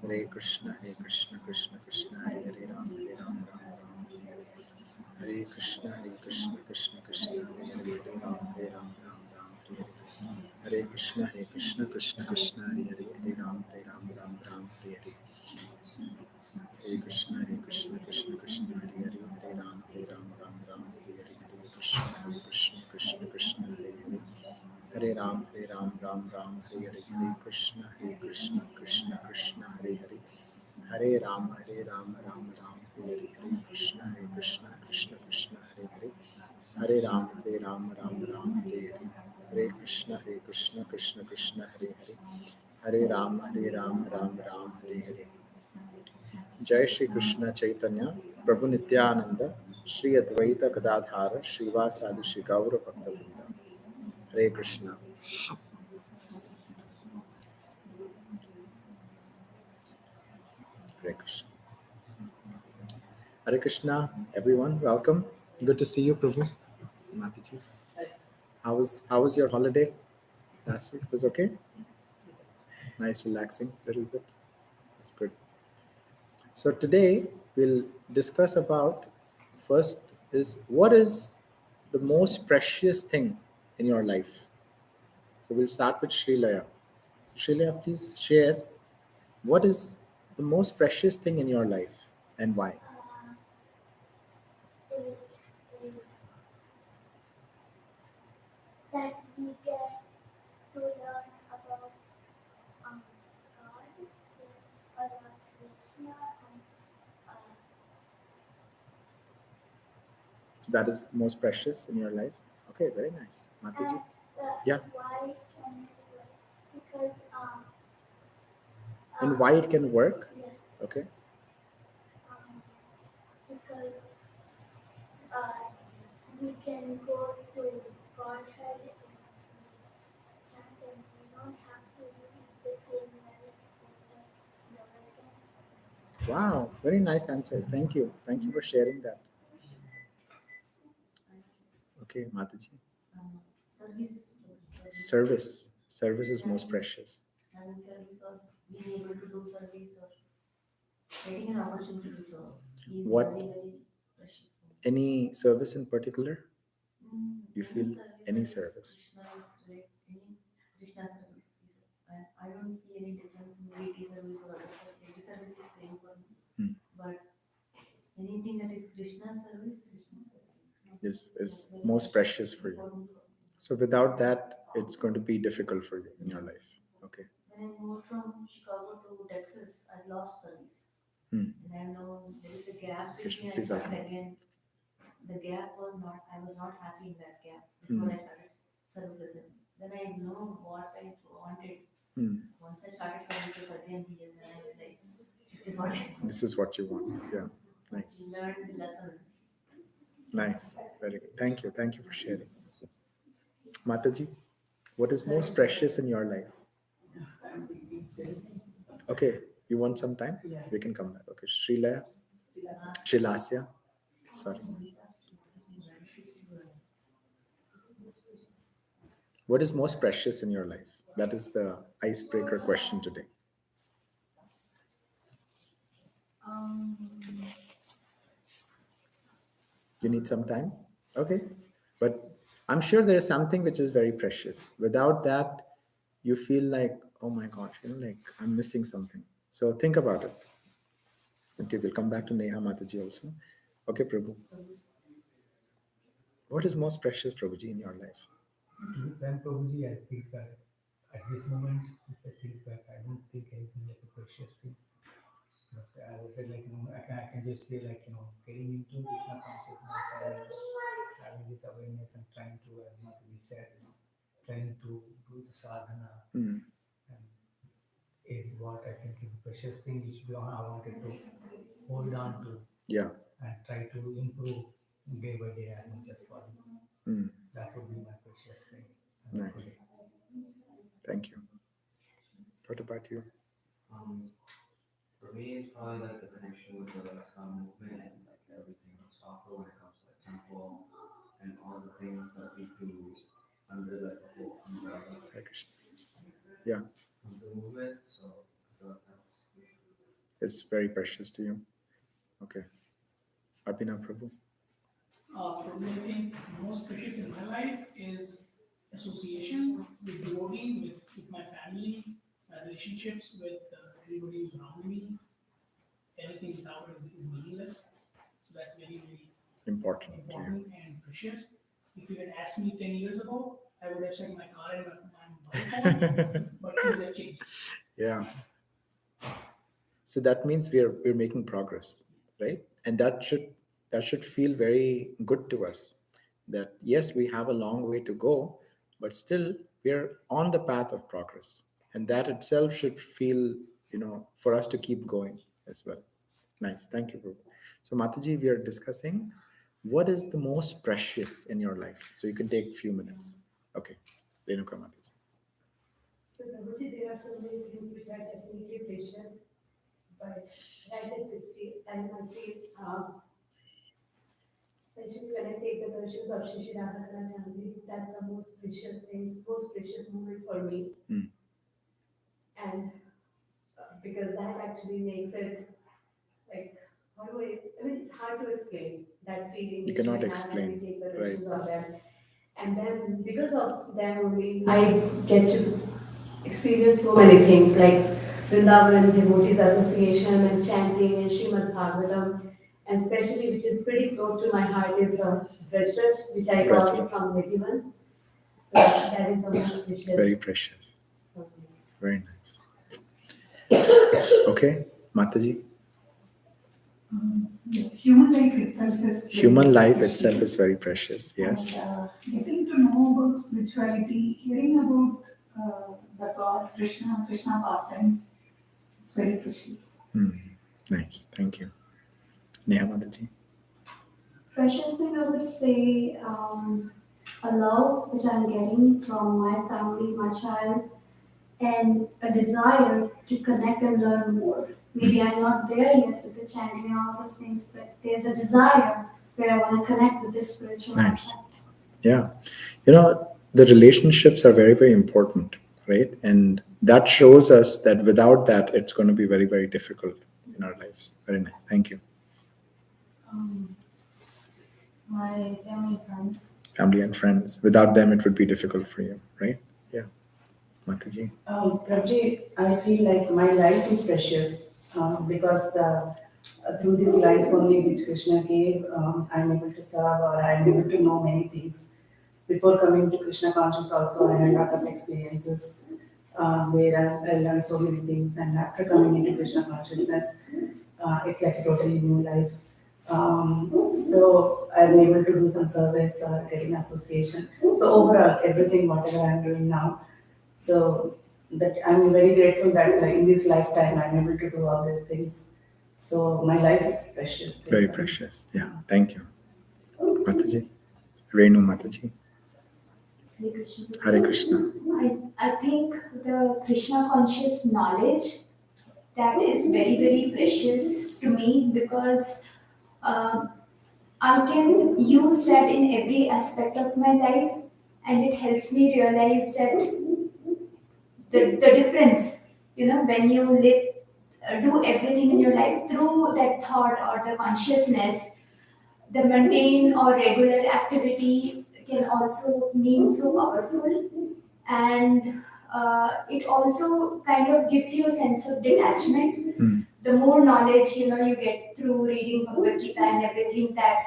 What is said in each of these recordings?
Hare Krishna, Krishna Krishna, Hare Hare, Ram Ram, Hare Krishna, Krishna Krishna, Hare Hare, Ram Hare Krishna, Krishna Krishna, Hare Hare, Ram Hare Hare. Hare Krishna, Krishna Krishna, Hare Hare, Ram Hare Hare Krishna, Krishna, Hare Hare. Hare Ram, Ram, Hare Hare, Hare Krishna, Krishna Krishna, Hare Hare. Hare Ram, Ram, Hare Hare Krishna, Krishna Krishna, Hare Hare. Hare Ram, Ram, Hare Hare. Hare Krishna, Krishna Krishna, Hare Hare. Hare Ram, Ram, Hare Hare. Jai Shri Krishna Chaitanya, Prabhu Nityananda, Shri Advaita Gadadhara, Srivasadi Shri Gaura Bhakta. Hare Krishna. Hare Krishna. Hare Krishna, everyone. Welcome. Good to see you, Prabhu. Mataji. How was your holiday last week? Was okay? Nice, relaxing, little bit. That's good. So today we'll discuss about, first is, what is the most precious thing in your life? So we'll start with Srilaya. Srilaya, please share, what is the most precious thing in your life and why? That we get to learn about God, about Krishna, and So that is most precious in your life. Okay, very nice. Mataji? Yeah. Why can it work? Because And why it can work? Yeah. Okay. Because we can go to Godhead and we don't have to live the same life over again. Wow, very nice answer. Thank you. Thank you for sharing that. Okay, Mataji. Service. Service is most precious. Having service or being able to do service or getting an opportunity to serve is What? very, very precious. Any service in particular? You feel any service? Krishna is right. Any Krishna service is. I don't see any difference in deity service or other service. Deity service is same for me. But anything that is Krishna service is most precious for you. So without that, it's going to be difficult for you in your life. Okay. When I moved from Chicago to Texas, I lost service. And I know there is a gap between I started again. The gap was not, I was not happy in that gap before I started services. And then I know what I wanted. Once I started services again here, then I was like, this is what I want. This is what you want. Yeah. Nice. Learned the lesson. Nice. Very good. Thank you. Thank you for sharing. Mataji, what is most precious in your life? Okay. You want some time? We can come back. Okay. Srilaya? Shilasya? Sorry. What is most precious in your life? That is the icebreaker question today. Um, You need some time? Okay. But I'm sure there is something which is very precious. Without that, you feel like, oh my gosh, like I'm missing something. So think about it. Okay, we'll come back to Neha Mataji also. Okay, Prabhu. What is most precious, Prabhuji, in your life? To be frank, Prabhuji, I think that at this moment, if I think back, I don't think anything like a precious thing. But as I said, like, I can just say, like, getting into Krishna consciousness and having this awareness and trying to, as Mataji said, trying to do the sadhana Hmm. and is what I think is the precious thing which I wanted to hold on to Yeah. and try to improve day by day as much as possible. Hmm. That would be my precious thing Nice. today. Thank you. What about you? Um, for me, it's probably like the connection with the Islamic movement and like everything else offer when it comes to like temple and all the things that we do under like the whole umbrella Hare Krishna. Yeah, of the movement. So I feel like that's it's very precious to you. Okay. Abhinav Prabhu. For me, I think most precious in my life is association with devotees, with my family, my relationships with everybody who's around me. Anything without it is meaningless. So that's very, very Important to you. important and precious. If you had asked me 10 years ago, I would have said my car and my mobile phone, but things have changed. Yeah. So that means we're making progress, right? And that should feel very good to us. That yes, we have a long way to go, but still we're on the path of progress. And that itself should feel, for us to keep going as well. Nice. Thank you, Prabhu. So Mataji, we are discussing what is the most precious in your life. So you can take a few minutes. Okay. Renuka Mataji. So, Prabhuji, there are so many things which are definitely precious, but right at this time, I feel, especially when I take the versions of Shishi Radhakrishnan, that's the most precious thing, most precious moment for me. Mm. And because that actually makes it like, how do I mean, it's hard to explain that feeling You which cannot we have when we explain. take the Right. versions of them. And then because of them only, I get to experience so many things like Vrindavan Devotees Association and chanting and Srimad Bhagavatam, and especially which is pretty close to my heart is Vrajraj, which I got it Vrajraj. from Vidhivan. So that is the most precious. Very precious. for me. Very nice. Okay, Mataji. Human life itself is Human life precious. itself is very precious. Yes. And getting to know about spirituality, hearing about the God, Krishna pastimes, it's very precious. Nice. Thank you. Neha Mataji. Precious thing I would say, a love which I'm getting from my family, my child, and a desire to connect and learn more. Maybe I'm not there yet with the chanting and all those things, but there's a desire where I want to connect with this spiritual Nice. aspect. Yeah. The relationships are very, very important, right? And that shows us that without that, it's going to be very, very difficult in our lives. Very nice. Thank you. My family friends. Family and friends. Without them, it would be difficult for you, right? Yeah. Mataji. Prabji, I feel like my life is precious because through this life only which Krishna gave, I'm able to serve or I'm able to know many things. Before coming to Krishna conscious also, I had a lot of experiences where I learned so many things. And after coming into Krishna consciousness, it's like a totally new life. So I'm able to do some service or getting association. So overall, everything, whatever I'm doing now, so that I'm very grateful that in this lifetime I'm able to do all these things. So my life is precious. Very precious. Yeah. Thank you. Mataji. Renu Mataji. Hare Krishna. I think the Krishna conscious knowledge that is very, very precious to me because uh, I can use that in every aspect of my life and it helps me realize that the difference, when you live, do everything in your life through that thought or the consciousness, the mundane or regular activity can also mean so powerful, and it also kind of gives you a sense of detachment. The more knowledge you get through reading Bhagavad Gita and everything, that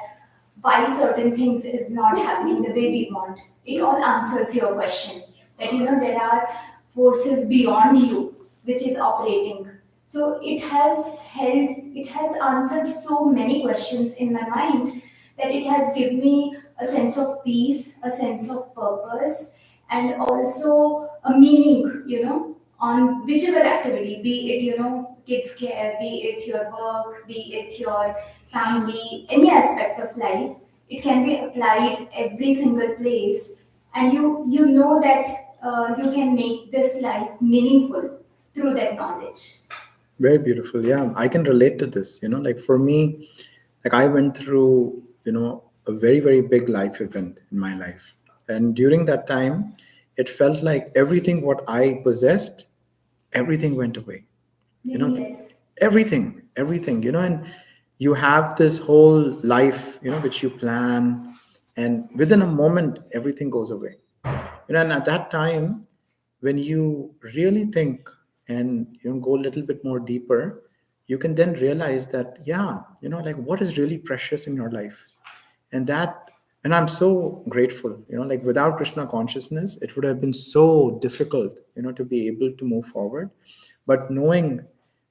why certain things is not happening the way we want, it all answers your question. That there are forces beyond you which is operating. So it has answered so many questions in my mind, that it has given me a sense of peace, a sense of purpose, and also a meaning, on whichever activity, be it, kids care, be it your work, be it your family, any aspect of life, it can be applied every single place, and you know that you can make this life meaningful through that knowledge. Very beautiful. Yeah, I can relate to this. Like for me, like I went through, a very, very big life event in my life. And during that time, it felt like everything what I possessed, everything went away. Meaningless. Everything, and you have this whole life, which you plan, and within a moment, everything goes away. And at that time, when you really think and go a little bit more deeper, you can then realize that, yeah, like what is really precious in your life. And I'm so grateful, like without Krishna consciousness, it would have been so difficult, to be able to move forward. But knowing,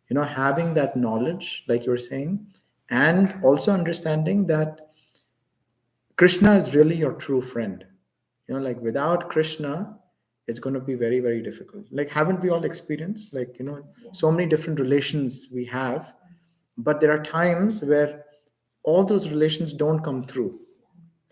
having that knowledge, like you were saying, and also understanding that Krishna is really your true friend. Like without Krishna, it's going to be very, very difficult. Like, haven't we all experienced, like, so many different relations we have, but there are times where all those relations don't come through,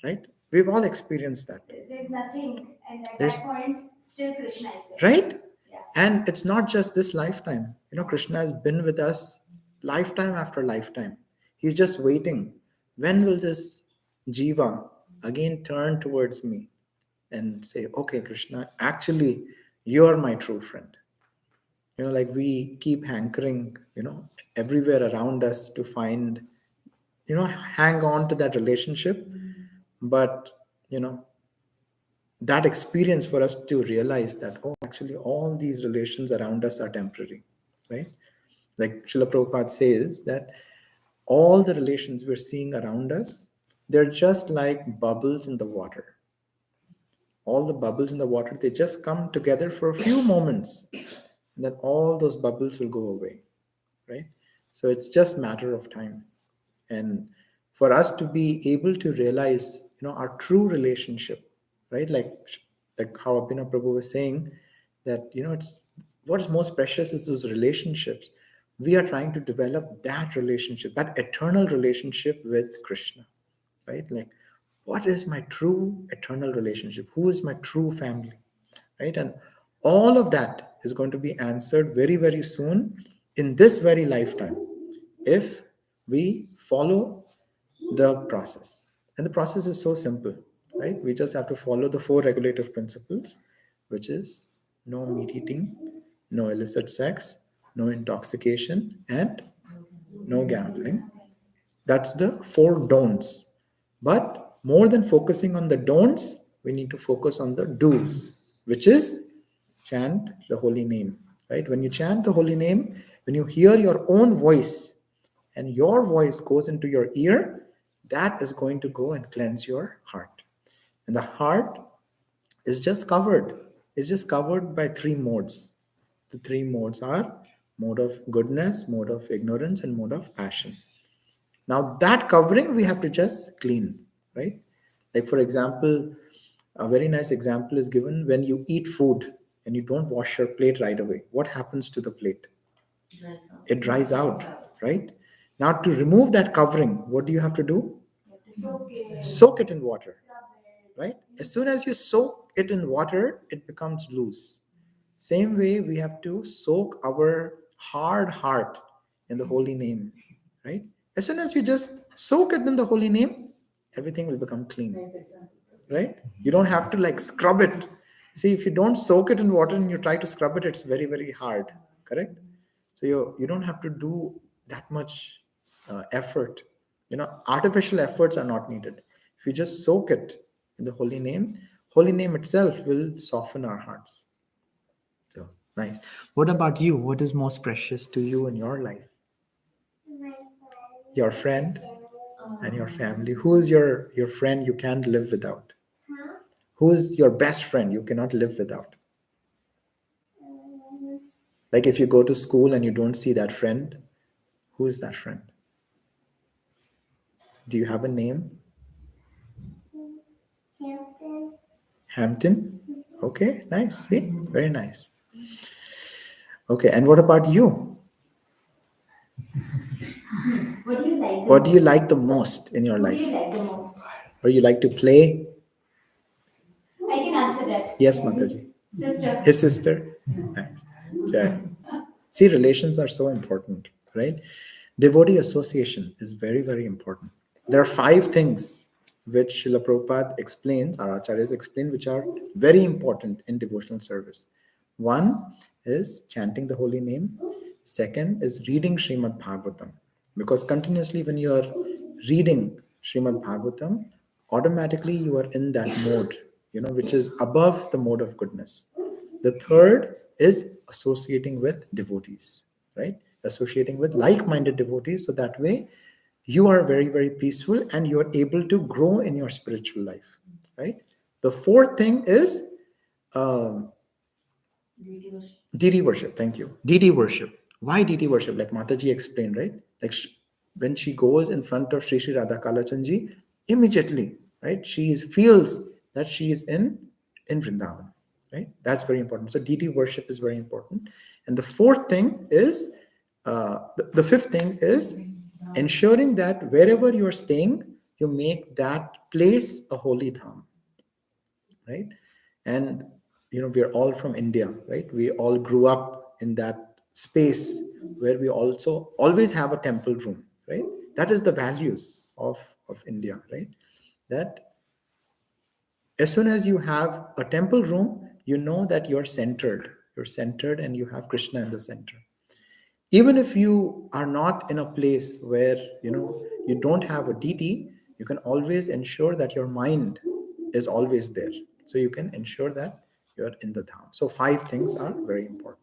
right? We've all experienced that. There's nothing, and at There's, that point, still Krishna is there. right? Yeah. And it's not just this lifetime. Krishna has been with us lifetime after lifetime. He's just waiting. When will this jiva again turn towards me and say, okay, Krishna, actually, you're my true friend. Like we keep hankering, everywhere around us to find, hang on to that relationship. But, that experience for us to realize that, oh, actually, all these relations around us are temporary, right? Like Srila Prabhupada says that all the relations we're seeing around us, they're just like bubbles in the water. All the bubbles in the water, they just come together for a few moments, and then all those bubbles will go away, right? So it's just matter of time. And for us to be able to realize, our true relationship, right? Like how Abhinav Prabhu was saying that, it's what's most precious is those relationships. We are trying to develop that relationship, that eternal relationship with Krishna, right? Like, what is my true eternal relationship? Who is my true family, right? And all of that is going to be answered very, very soon in this very lifetime if we follow the process. And the process is so simple, right? We just have to follow the 4 regulative principles, which is no meat eating, no illicit sex, no intoxication, and no gambling. That's the 4 don'ts. But more than focusing on the don'ts, we need to focus on the do's, which is chant the holy name, right? When you chant the holy name, when you hear your own voice and your voice goes into your ear, that is going to go and cleanse your heart. And the heart is just covered by 3 modes. The 3 modes are mode of goodness, mode of ignorance, and mode of passion. Now that covering we have to just clean, right? Like for example, a very nice example is given when you eat food and you don't wash your plate right away. What happens to the plate? It dries out, right? Now to remove that covering, what do you have to do? Soak it in water, right? As soon as you soak it in water, it becomes loose. Same way, we have to soak our hard heart in the holy name, right? As soon as you just soak it in the holy name, everything will become clean, right? You don't have to like scrub it See, if you don't soak it in water and you try to scrub it, it's very, very hard. Correct? So you don't have to do that much effort. Artificial efforts are not needed. If you just soak it in the holy name itself will soften our hearts. So nice. What about you? What is most precious to you in your life? Your friend and your family. Who is your friend you can't live without? Who is your best friend you cannot live without? Like if you go to school and you don't see that friend, who is that friend? Do you have a name? Hampton? Okay, nice. See? Very nice. Okay, and what about you? What do you like What do you like the the most? most in your Who do life? you like the most? Or you like to play? I can answer that. Yes, Mataji. Sister. His sister? Nice. Okay. See, relations are so important, right? Devotee association is very, very important. There are 5 things which Srila Prabhupada explains, our acharyas explain, which are very important in devotional service. One is chanting the holy name. Second is reading Srimad Bhagavatam. Because continuously when you are reading Srimad Bhagavatam, automatically you are in that mode, which is above the mode of goodness. The third is associating with devotees, right? Associating with like-minded devotees, so that way you are very, very peaceful and you are able to grow in your spiritual life, right? The fourth thing is deity worship. Thank you. Deity worship. Why deity worship? Like Mataji explained, right? Like when she goes in front of Sri Radha Kalachandji, immediately, right? She feels that she is in Vrindavan, right? That's very important. So deity worship is very important. And the fourth thing is, the fifth thing is ensuring that wherever you are staying, you make that place a holy dham, right? And we are all from India, right? We all grew up in that space where we also always have a temple room, right? That is the values of India, right? That as soon as you have a temple room, you know that you're centered and you have Krishna in the center. Even if you are not in a place where you don't have a deity, you can always ensure that your mind is always there, so you can ensure that you're in the dham. So 5 things are very important.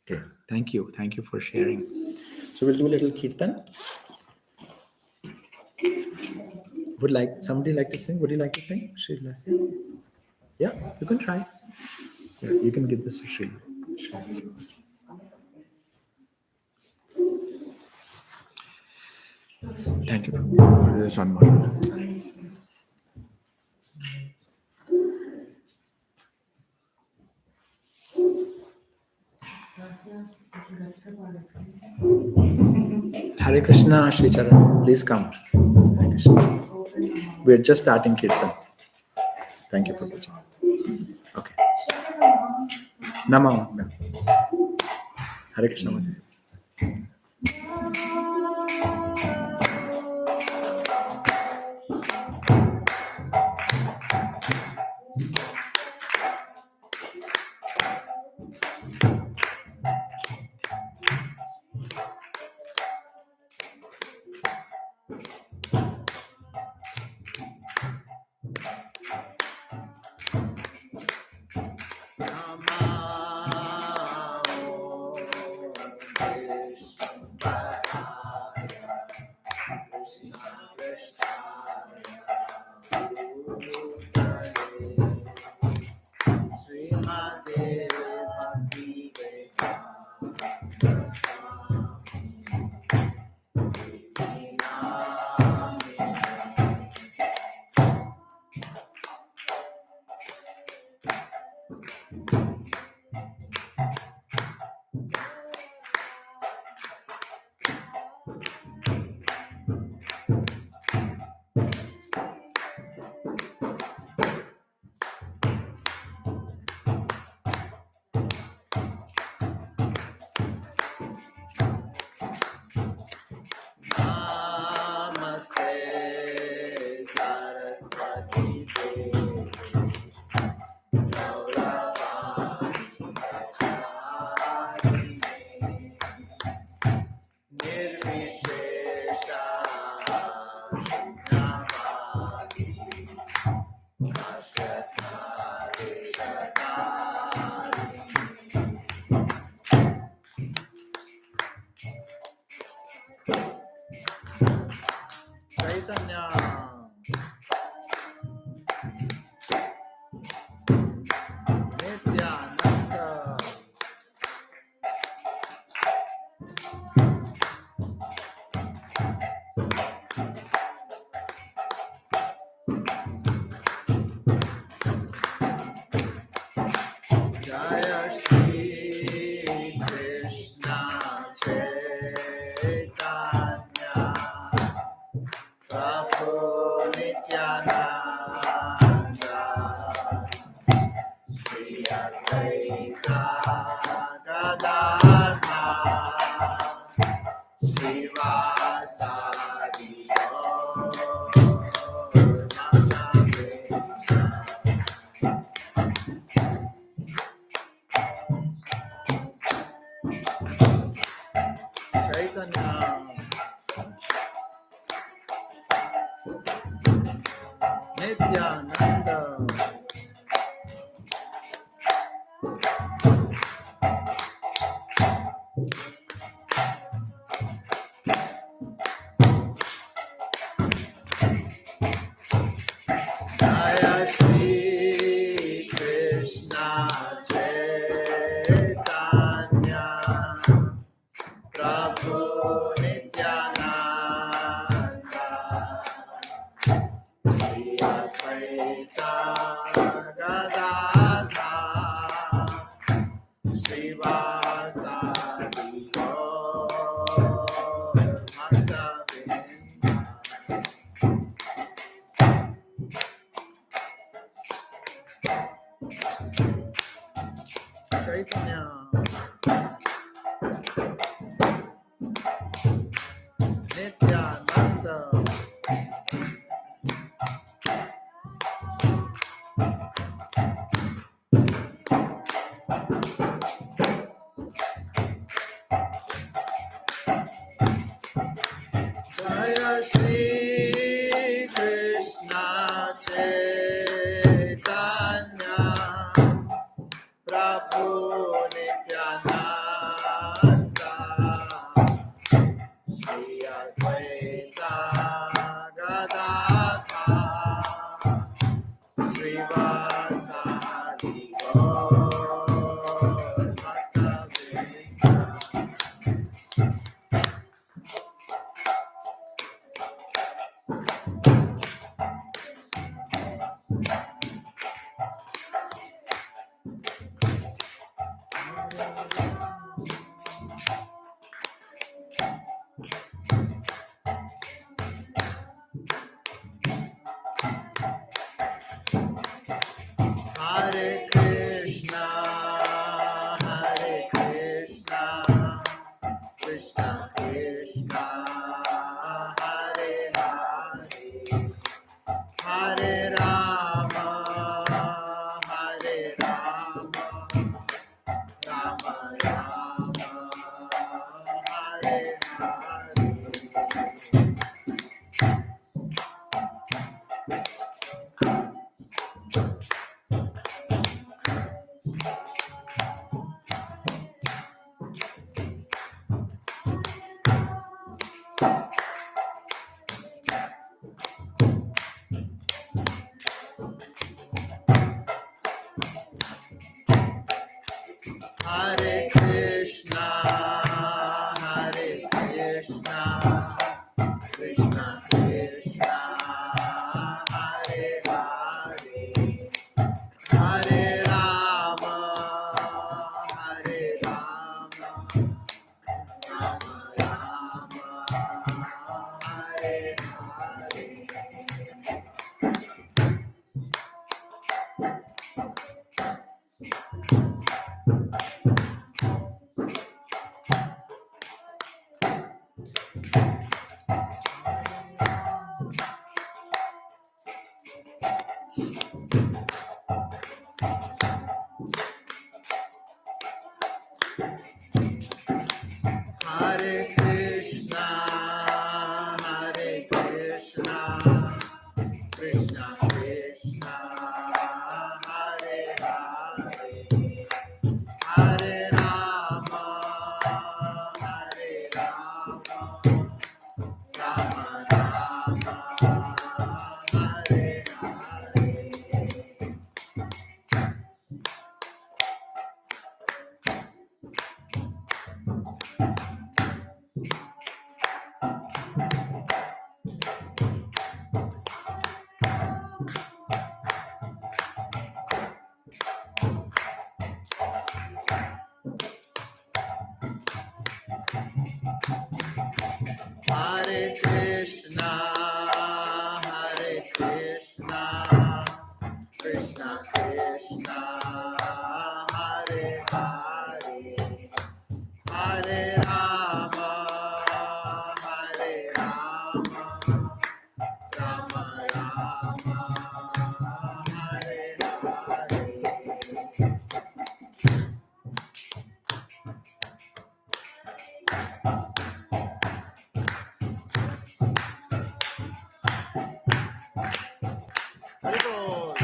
Okay, thank you for sharing. So we'll do a little kirtan. Would somebody like to sing? Would you like to sing, Srila? Yeah, you can try. Yeah, you can give this to Srila. Thank you. There's one more. Hare Krishna, Shri Charan. Please come. Hare Krishna. We're just starting Kirtan. Thank you, Prabhuji. Okay. Nama. Hare Krishna. Mataji. Gadadha Srivasadi Gaur Bhaktavinda Chaitanya Nityananda Jaya Shri Krishna Chaitanya Prabhu Nityananda Shri Advaita Gadadha Srivasadi Gaur Bhaktavinda Hare Krishna, Krishna Krishna, Hare Hare, Hare Rama, Rama Rama, Hare Hare. Hare Krishna, Krishna Krishna, Hare Hare, Hare Rama, Rama Rama, Hare Hare. Hare Krishna, Krishna Krishna, Hare Hare, Hare Rama, Rama Rama, Hare Hare. Hare Krishna, Krishna Krishna, Hare Hare, Hare Rama, Rama Rama, Hare Hare. Haribol.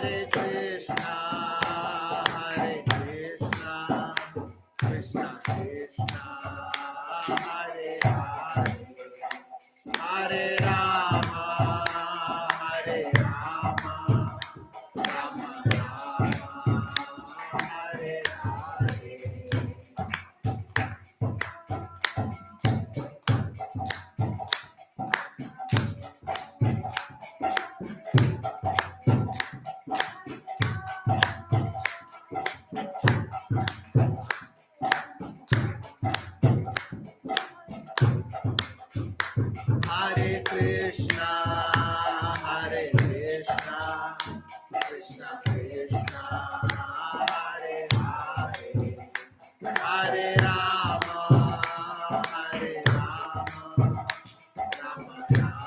Krishna, Krishna Krishna, Hare Hare, Hare Rama, Rama Rama, Hare Hare. Hare Krishna, Krishna Krishna, Hare Hare, Hare Rama, Rama Rama,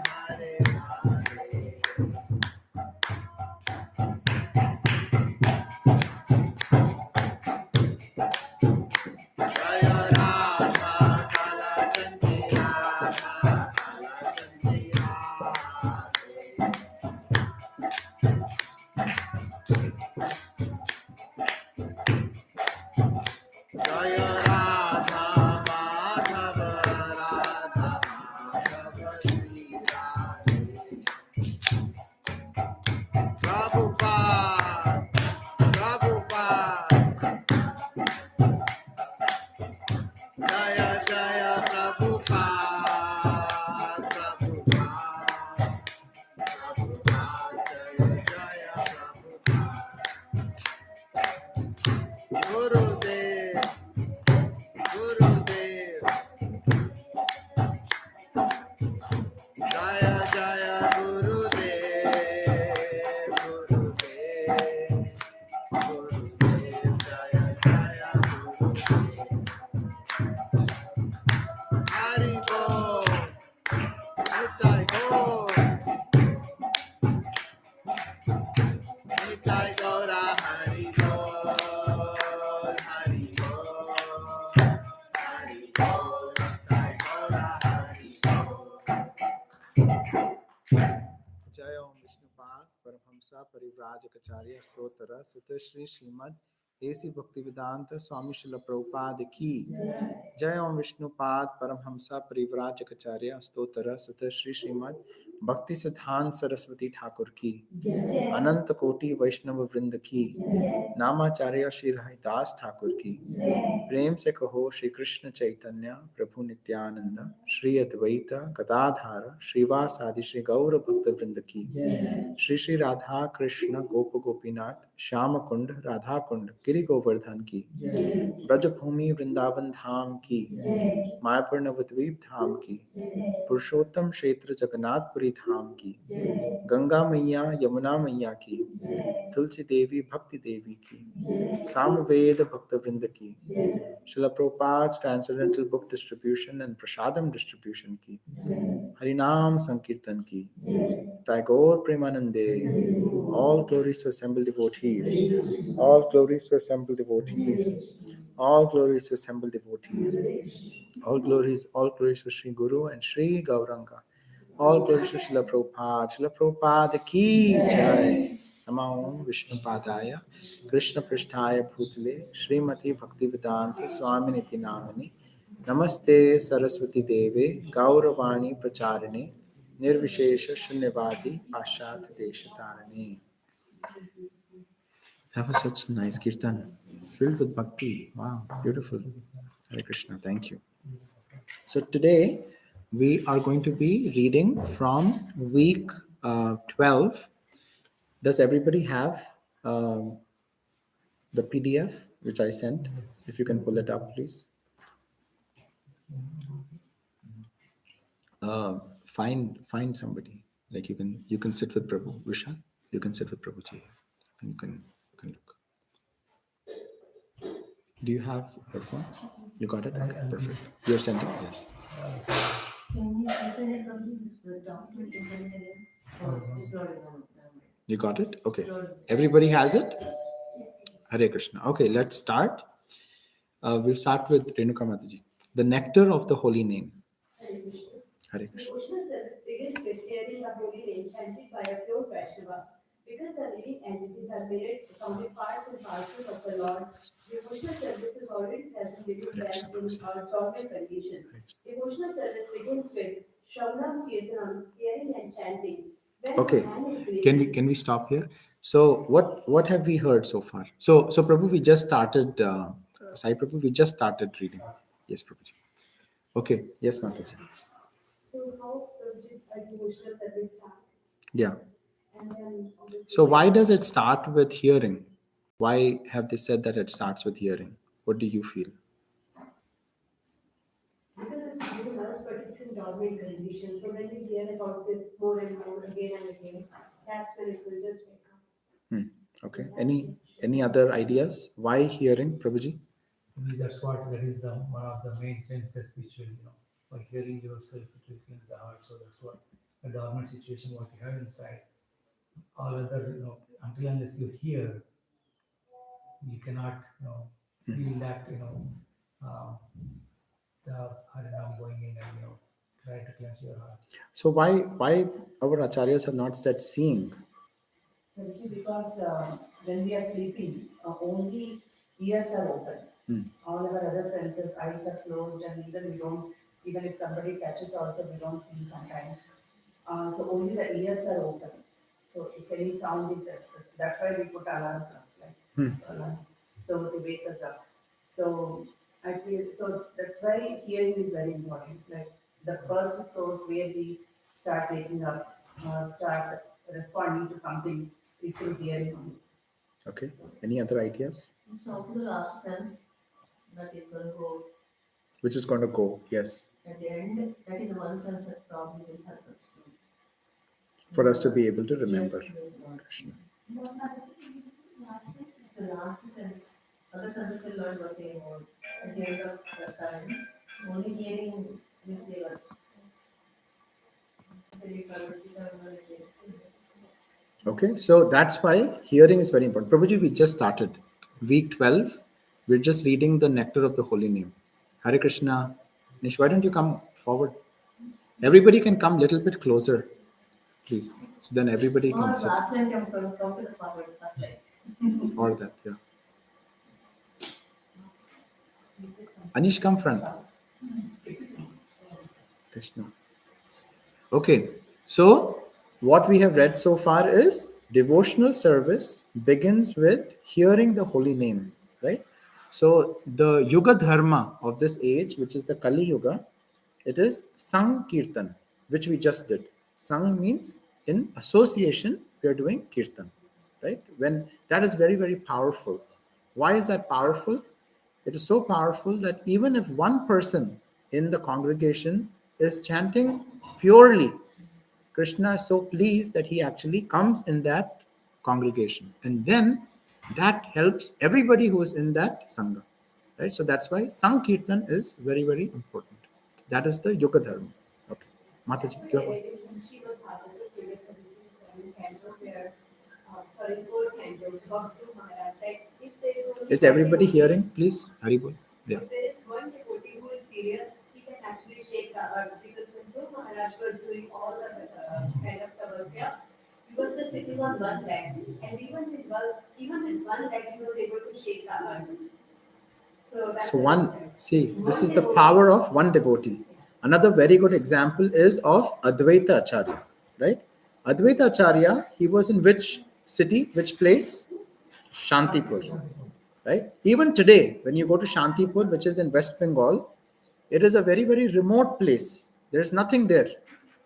Hare Hare. Jaya Radha, Kala Chanti Radha, Kala Chanti Jaya Radha, Madhava Radha, Madhava Sri Radhe. Prabhupada, Prabhupada, Jaya Jaya Prabhupada, Prabhupada, Prabhupada, Jaya Jaya Prabhupada. Gurudev, Gurudev, Jaya Jaya Gurudev, Gurudev, Gurudev, Jaya Jaya Gurudev. Hari Bol, Nitai Bol, Nitai Gaura, Hari Bol, Hari Bol, Hari Bol, Nitai Gaura, Hari Bol. जय ओम विष्णुपाद परमहंसा परिव्राजकाचार्य स्तोत्र सुत Shri Shrimad AC भक्ति वेदांत स्वामी श्रील प्रभुपाद की जय ओम विष्णुपाद परमहंसा परिव्राजकाचार्य स्तोत्र सुत श्री श्रीमद भक्ति सिद्धांत सरस्वती ठाकुर की अनंत कोटि वैष्णव वृंद की नामाचार्य श्री हरिदास ठाकुर की प्रेम से कहो श्री कृष्ण चैतन्य प्रभु नित्यानंद श्री अद्वैत गदाधार श्रीवासादि श्री गौर भक्त वृंद की श्री श्री राधा कृष्ण गोप गोपीनाथ श्याम कुंड राधा कुंड गिरि गोवर्धन की ब्रजभूमि वृंदावन धाम की मायापुर नवद्वीप धाम की पुरुषोत्तम क्षेत्र जगन्नाथपुरी धाम की गंगा मैया यमुना मैया की तुलसी देवी भक्ति देवी की सामवेद भक्त वृंद की Srila Prabhupada's Transcendental Book Distribution and Prasadam Distribution की Harinam Sankirtan की Tagore Premanande. All glories to assembled devotees. All glories to assembled devotees. All glories to assembled devotees. All glories to Sri Guru and Sri Gauranga. All glories to Srila Prabhupada. Srila Prabhupada ki jai. Namo Vishnu Padaya Krishna Pristhaya Bhutale Srimati Bhaktivedanta Swaminiti Namani Namaste Saraswati Deve Gauravani Pracharine Nirvishesha Shunyavadi Pashat Deshatarane. That was such nice kirtan, filled with bhakti. Wow, beautiful. Hare Krishna, thank you. So today we are going to be reading from week 12. Does everybody have the PDF which I sent? If you can pull it up, please. Find somebody. Like you can sit with Prabhu. Vishal, you can sit with Prabhuji, and you can look. Do you have her phone? You got it? Okay, perfect. You're sending? Yes. Can you say it from the document you sent again? Oh, it's loading. You got it? Okay. Everybody has it? Hare Krishna. Okay, let's start. We'll start with Renuka Mataji. The nectar of the holy name. Hare Krishna. Devotional service begins with hearing a holy name chanted by a pure Vaishnava. Because the living entities are made from the parts and parcels of the Lord, devotional service is already present within them in our dormant condition. Devotional service begins with Shravanam Kirtanam, hearing and chanting. When Okay. a man is Can we stop here? So what have we heard so far? So Prabhu, we just started. Sai Prabhu, we just started reading. Yes, Prabhu. Okay. Yes, Mataji. So how does a devotional service start? Yeah. And then obviously So why does it start with hearing? Why have they said that it starts with hearing? What do you feel? because it's within us, but it's in dormant condition. So when we hear about this more and more again and again, that's when it will just wake up. Okay. Any other ideas? Why hearing, Prabhuji? Maybe that is the one of the main senses which will, by hearing yourself, it will cleanse the heart. So that's what a dormant situation what you have inside. All other, until unless you hear, you cannot, feel that, the Harinam going in and, try to cleanse your heart. So why our acharyas have not said seeing? Because when we are sleeping, only ears are open. All our other senses, eyes are closed, and even if somebody catches also, we don't feel sometimes. So only the ears are open. So if any sound is there, that's why we put alarm clocks, alarm, so to wake us up. So I feel so that's why hearing is very important. Like the first source where we start waking up, start responding to something is through hearing only. Okay. Any other ideas? It's also the last sense that is going to go Which is going to go? Yes. at the end. That is the one sense that probably will help us to. For us to be able to remember Krishna. It's the last sense. Other senses will learn what they want. At the end of the time, only hearing will save us. Okay, so that's why hearing is very important. Prabhuji, we just started week 12. We're just reading the nectar of the holy name. Hare Krishna. Nish, why don't you come forward? Everybody can come a little bit closer, please. So then everybody can sit. Last line come to the forward, first line. Or that, yeah. Anish, come front. Krishna. Okay, so what we have read so far is devotional service begins with hearing the holy name, right? So the Yuga Dharma of this age, which is the Kali Yuga, it is Sang Kirtan, which we just did. Sang means in association, we are doing Kirtan, right? When that is very, very powerful. Why is that powerful? It is so powerful that even if one person in the congregation is chanting purely, Krishna is so pleased that he actually comes in that congregation. And then that helps everybody who is in that Sangha. Right? So that's why Sankirtan is very, very important. That is the Yoga Dharma. Okay. Mataji, go ahead. Is everybody hearing? Please, Haribol. Yeah. If there is one devotee who is serious, he can actually shake the earth because when Guru Maharaj was doing all the kind of tapasya, he was just sitting on one leg, and even with one leg, he was able to shake the earth. So this is the power of one devotee. Another very good example is of Advaita Acharya, right? Advaita Acharya, he was in which city, which place? Shantipur, right? Even today, when you go to Shantipur, which is in West Bengal, it is a very, very remote place. There's nothing there.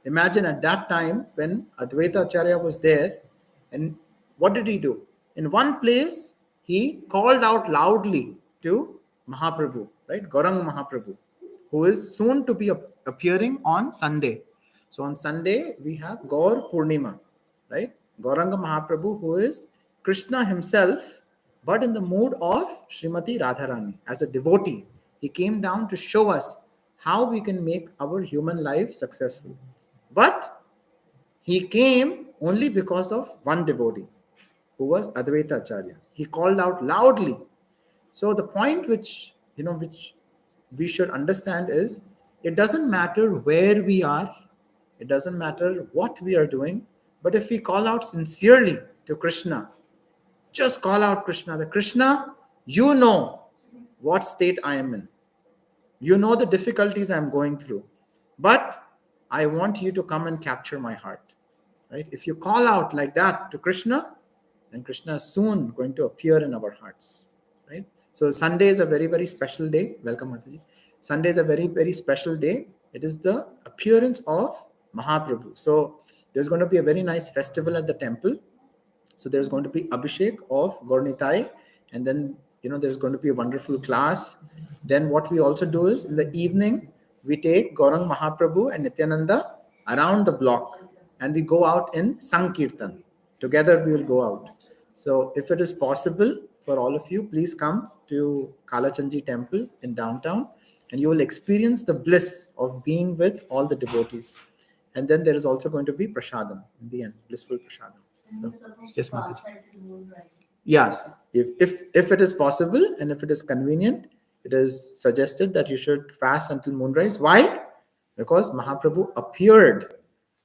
Imagine at that time when Advaita Acharya was there, and what did he do? In one place, he called out loudly to Mahaprabhu, right? Gauranga Mahaprabhu, who is soon to be appearing on Sunday. So on Sunday, we have Gaur Purnima, right? Gauranga Mahaprabhu, who is Krishna himself, but in the mood of Srimati Radharani. As a devotee, he came down to show us how we can make our human life successful. But he came only because of one devotee, who was Advaita Acharya. He called out loudly. So the point which we should understand is, it doesn't matter where we are, it doesn't matter what we are doing, but if we call out sincerely, to Krishna. Just call out Krishna. The Krishna, you know what state I am in. You know the difficulties I'm going through. But I want you to come and capture my heart. Right? If you call out like that to Krishna, then Krishna is soon going to appear in our hearts. Right? So Sunday is a very, very special day. Welcome, Mataji. Sunday is a very, very special day. It is the appearance of Mahaprabhu. So there's going to be a very nice festival at the temple. So there's going to be Abhishek of Gornitai, and then there's going to be a wonderful class. Then what we also do is in the evening we take Gaurang Mahaprabhu and Nityananda around the block, and we go out in Sankirtan. Together we will go out. So if it is possible for all of you, please come to Kalachandji temple in downtown, and you will experience the bliss of being with all the devotees. And then there is also going to be prasadam in the end, blissful prasadam. So, yes, Mataji. Yes, if it is possible and if it is convenient, it is suggested that you should fast until moonrise. Why? Because Mahaprabhu appeared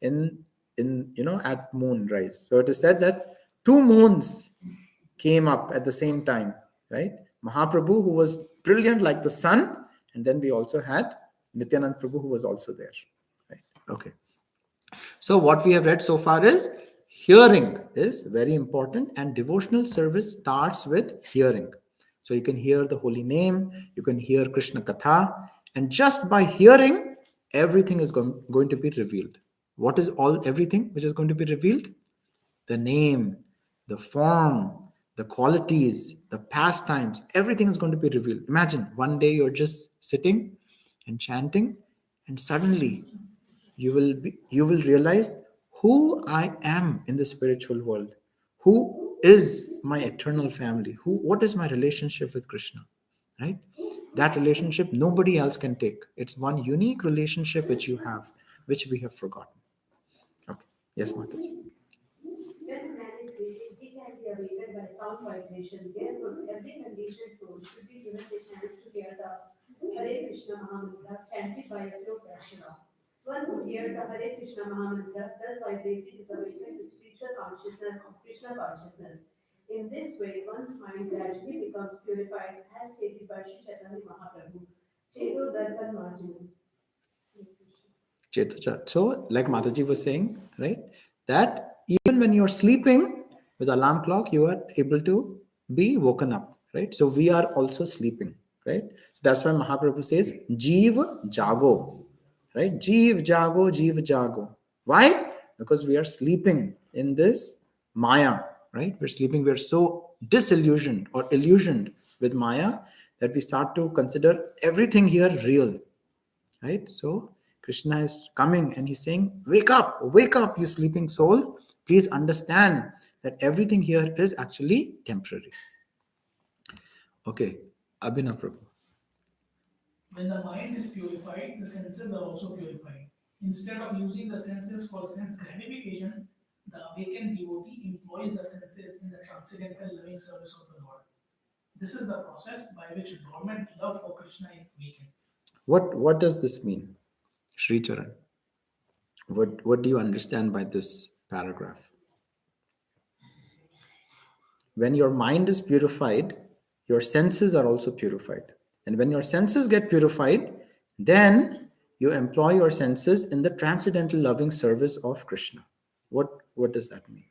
at moonrise. So it is said that 2 moons came up at the same time, right? Mahaprabhu, who was brilliant like the sun, and then we also had Nityanand Prabhu, who was also there. Right? Okay. So what we have read so far is hearing is very important, and devotional service starts with hearing. So you can hear the holy name, you can hear Krishna Katha, and just by hearing, everything is going to be revealed. What is everything which is going to be revealed? The name, the form, the qualities, the pastimes, everything is going to be revealed. Imagine one day you're just sitting and chanting, and suddenly you will realize who I am in the spiritual world, who is my eternal family, what is my relationship with Krishna, right? That relationship nobody else can take. It's one unique relationship which you have, which we have forgotten. Okay. Yes, Mataji. When man is sleeping, he can be awakened by sound vibration. Therefore, every conditioned soul should be given the chance to hear the Hare Krishna Mahamantra chanted by a slow Prashara. One who hears the Hare Krishna Mahamantra, thus vibrated, is awakened to spiritual consciousness of Krishna consciousness. In this way, one's mind gradually becomes purified, as stated by Sri Chaitanya Mahaprabhu. Cheto Darpan Marjini. So, like Mataji was saying, right, that even when you're sleeping with alarm clock, you are able to be woken up, right? So we are also sleeping, right? So that's why Mahaprabhu says, Jeev Jago, right? Jeev Jago, Jeev Jago. Why? Because we are sleeping in this Maya, right? We're sleeping, we're so disillusioned or illusioned with Maya that we start to consider everything here real, right? So Krishna is coming and he's saying, wake up, you sleeping soul. Please understand that everything here is actually temporary. Okay, Abhinav Prabhu. When the mind is purified, the senses are also purified. Instead of using the senses for sense gratification, the awakened devotee employs the senses in the transcendental loving service of the Lord. This is the process by which dormant love for Krishna is awakened. What does this mean, Sri Charan? What do you understand by this paragraph? When your mind is purified, your senses are also purified. And when your senses get purified, then you employ your senses in the transcendental loving service of Krishna. What does that mean?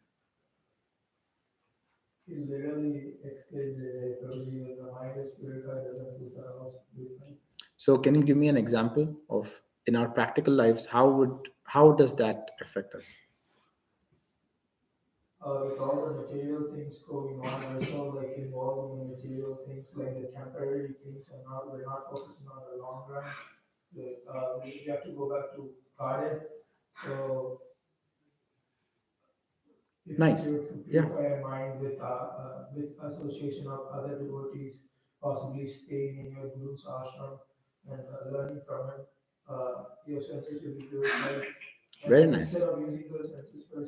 He literally explains it like when the mind is purified, the senses are also purified. So can you give me an example of, in our practical lives, how does that affect us? With all the material things going on, we're so like involved in the material things, like the temporary things, and we're not focusing on the long run. We have to go back to garden. So if Nice. you purify your mind with association of other devotees, possibly staying in your guru's ashram and learning from him, your senses will be purified. Very nice. Instead of using those senses for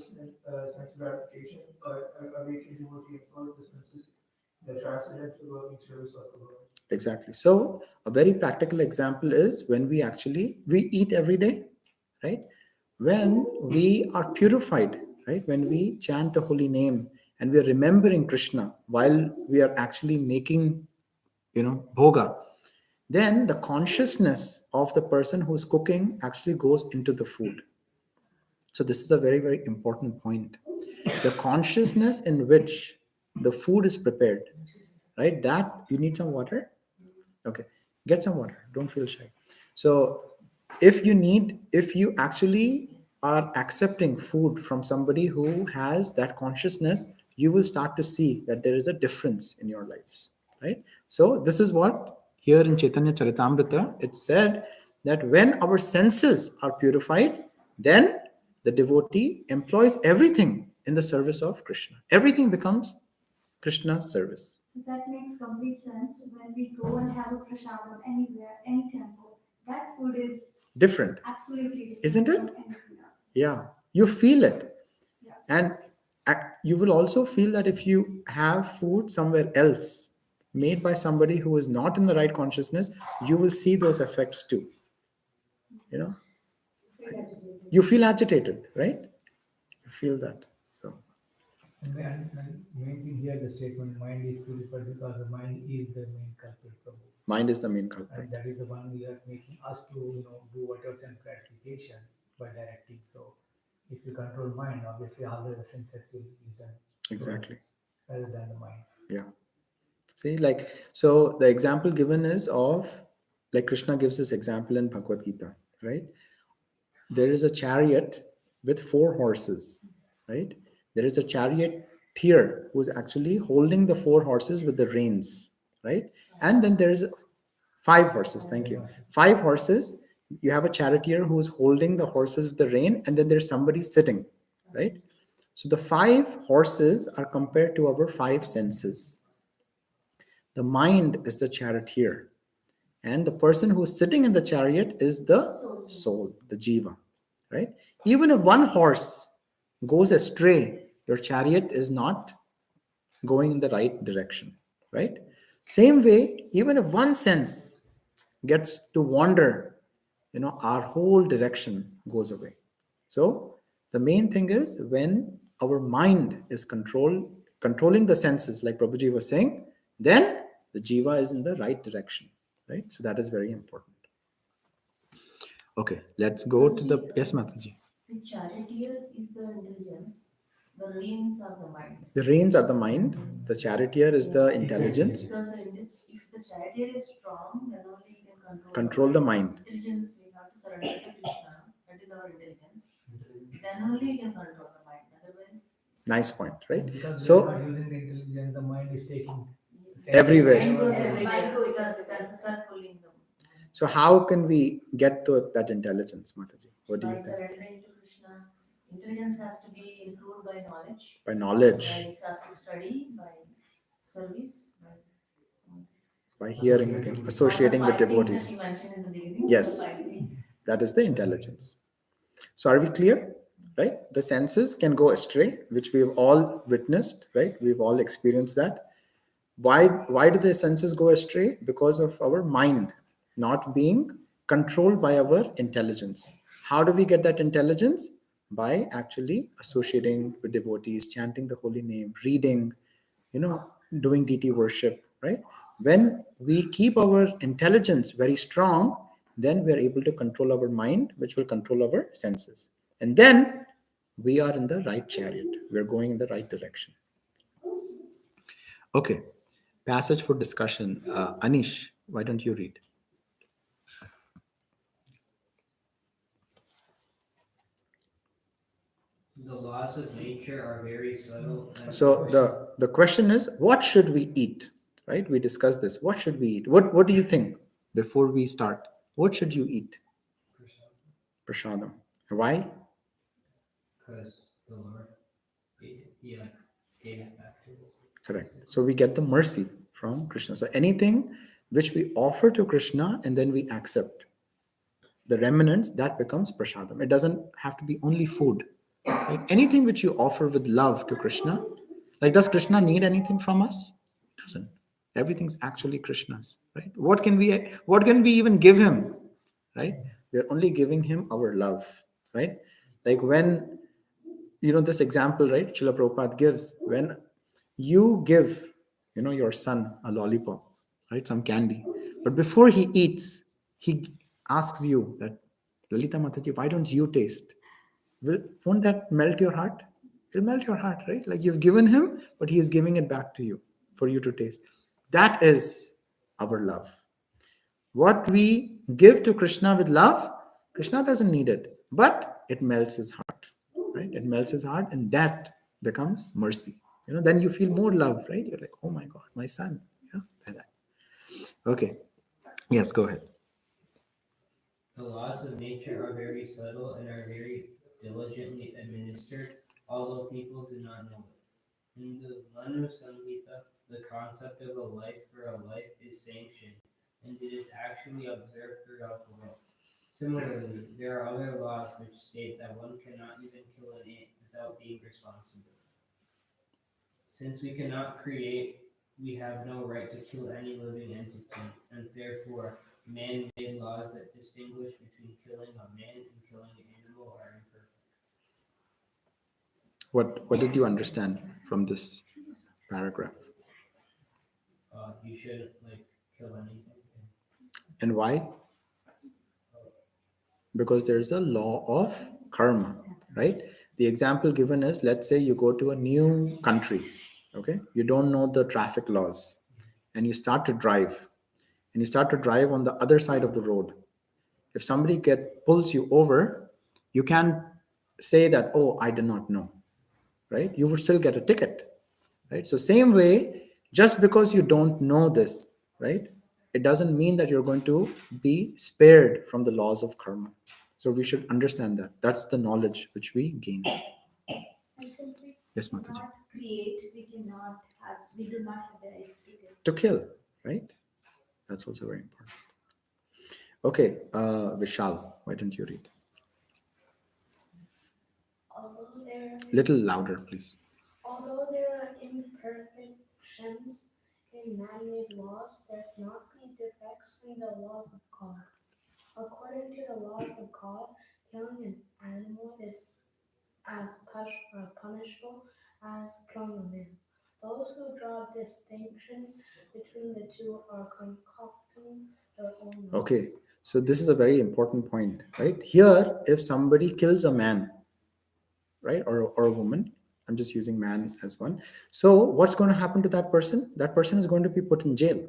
sense gratification, a waking devotee employs the senses, the transcendental loving service of the Lord. Exactly. So a very practical example is when we eat every day, right? When we are purified, right? When we chant the holy name and we are remembering Krishna while we are actually making, bhoga, then the consciousness of the person who's cooking actually goes into the food. So this is a very, very important point. The consciousness in which the food is prepared, right? That you need some water. Okay, get some water. Don't feel shy. So if you actually are accepting food from somebody who has that consciousness, you will start to see that there is a difference in your lives, right? So this is what here in Chaitanya Charitamrita it said, that when our senses are purified, then the devotee employs everything in the service of Krishna. Everything becomes Krishna's service. So that makes complete sense. When we go and have a prasadam anywhere, any temple, that food is Different, absolutely different, isn't it? from anything else. Yeah, you feel it. Yeah. And you will also feel that if you have food somewhere else made by somebody who is not in the right consciousness, you will see those effects too. You feel agitated, right? You feel that. So And main thing here, the statement, mind is purified because the mind is the main culprit. Prabhu. mind is the main culprit. And that is the one we are making us to, do whatever sense gratification by directing. So if you control mind, obviously all the senses will use them. Exactly. Rather than the mind. Yeah. See, so the example given is of, like Krishna gives this example in Bhagavad Gita, right? There is a chariot with 4 horses, right? There is a charioteer who is actually holding the 4 horses with the reins, right? And then there is 5 horses. Thank you. 5 horses. You have a charioteer who is holding the horses with the rein, and then there's somebody sitting, right? So the 5 horses are compared to our 5 senses. The mind is the charioteer, and the person who is sitting in the chariot is the soul, the jiva, right? Even if one horse goes astray, your chariot is not going in the right direction, right? Same way, even if one sense gets to wander, our whole direction goes away. So the main thing is when our mind is controlling the senses, like Prabhuji was saying, then the jiva is in the right direction, right? So that is very important. Okay, let's go to the yes, Mataji. The charioteer is the intelligence, the reins are the mind. The reins are the mind, the charioteer is the intelligence. Because if the charioteer is strong, then only you can Control the mind. Intelligence, we have to surrender to Krishna, that is our intelligence. Then only we can control the mind. Otherwise, Nice point, right? Because So they are not using the intelligence, the mind is taking everywhere. mind goes everywhere because the senses are pulling them. So how can we get to that intelligence, Mataji? What do you By think? surrendering to Krishna, intelligence has to be improved by knowledge. By knowledge, By starting study, by service, by hearing again, associating with devotees. You mentioned in the beginning. Yes. The 5 things. That is the intelligence. So are we clear? Right? The senses can go astray, which we have all witnessed, right? We've all experienced that. Why do the senses go astray? Because of our mind not being controlled by our intelligence. How do we get that intelligence? By actually associating with devotees, chanting the holy name, reading, doing deity worship, right? When we keep our intelligence very strong, then we are able to control our mind, which will control our senses. And then we are in the right chariot. We're going in the right direction. Okay. Passage for discussion. Anish, why don't you read? The laws of nature are very subtle. So the question is, what should we eat? Right? We discussed this. What should we eat? What do you think before we start? What should you eat? Prasadam. Why? Because the Lord gave it back to us. Correct. So we get the mercy from Krishna. So anything which we offer to Krishna and then we accept the remnants, that becomes prasadam. It doesn't have to be only food. Right? Anything which you offer with love to Krishna, like does Krishna need anything from us? He doesn't. Everything's actually Krishna's, right? What can we even give him? Right? We're only giving him our love, right? Like when, this example, right? Srila Prabhupada gives, when You give, your son a lollipop, right? Some candy. But before he eats, he asks you that, Lalita Mataji, why don't you taste? Won't that melt your heart? It'll melt your heart, right? Like you've given him, but he is giving it back to you for you to taste. That is our love. What we give to Krishna with love, Krishna doesn't need it, but it melts his heart, right? It melts his heart, and that becomes mercy. Then you feel more love, right? You're like, oh my God, my son, like that. Okay. Yes, go ahead. The laws of nature are very subtle and are very diligently administered, although people do not know it. In the Manu Samhita, the concept of a life for a life is sanctioned, and it is actually observed throughout the world. Similarly, there are other laws which state that one cannot even kill an ant without being responsible. Since we cannot create, we have no right to kill any living entity, and therefore man-made laws that distinguish between killing a man and killing an animal are imperfect. What did you understand from this paragraph? You shouldn't kill anything. And why? Because there's a law of karma, right? The example given is, let's say you go to a new country, okay? You don't know the traffic laws, and you start to drive, on the other side of the road. If somebody pulls you over, you can't say that, oh, I did not know, right? You would still get a ticket, right? So same way, just because you don't know this, right, it doesn't mean that you're going to be spared from the laws of karma. So we should understand that. That's the knowledge which we gain. And since we Yes, Mataji. cannot create, we do not have the rights To kill, right? That's also very important. Okay, Vishal, why don't you read? Little louder, please. Although there are imperfections in man-made laws, there cannot be defects in the laws of God. According to the laws of God, killing an animal is as punishable as killing a man. Those who draw distinctions between the two are concocting their own laws. Okay, so this is a very important point, right? Here, if somebody kills a man, right, or a woman, I'm just using man as one. So what's going to happen to that person? That person is going to be put in jail.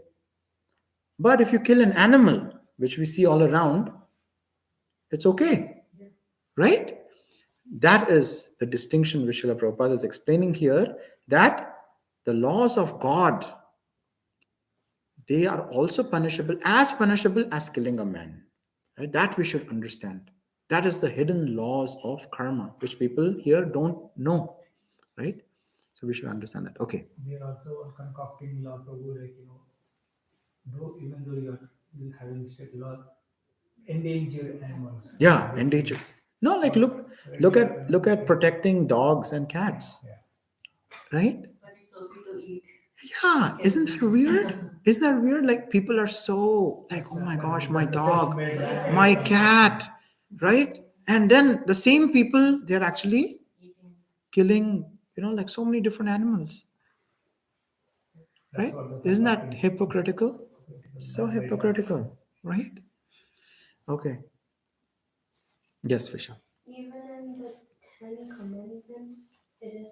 But if you kill an animal, which we see all around, it's okay, right? That is the distinction which Srila Prabhupada is explaining here, that the laws of God, they are also punishable as killing a man. Right? That we should understand. That is the hidden laws of karma, which people here don't know, right? So we should understand that. Okay. They are also concocting law, Prabhu, even though you're having strict laws, endangered animals. Yeah, endangered. No, like look at protecting dogs and cats, right? But it's okay to eat. Yeah, isn't that weird? Isn't that weird? Like people are so like, oh my gosh, my dog, my cat, right? And then the same people, they're actually killing, like so many different animals, right? Isn't that hypocritical? So hypocritical, right? Okay. Yes, Vishal. Even in the Ten Commandments, it is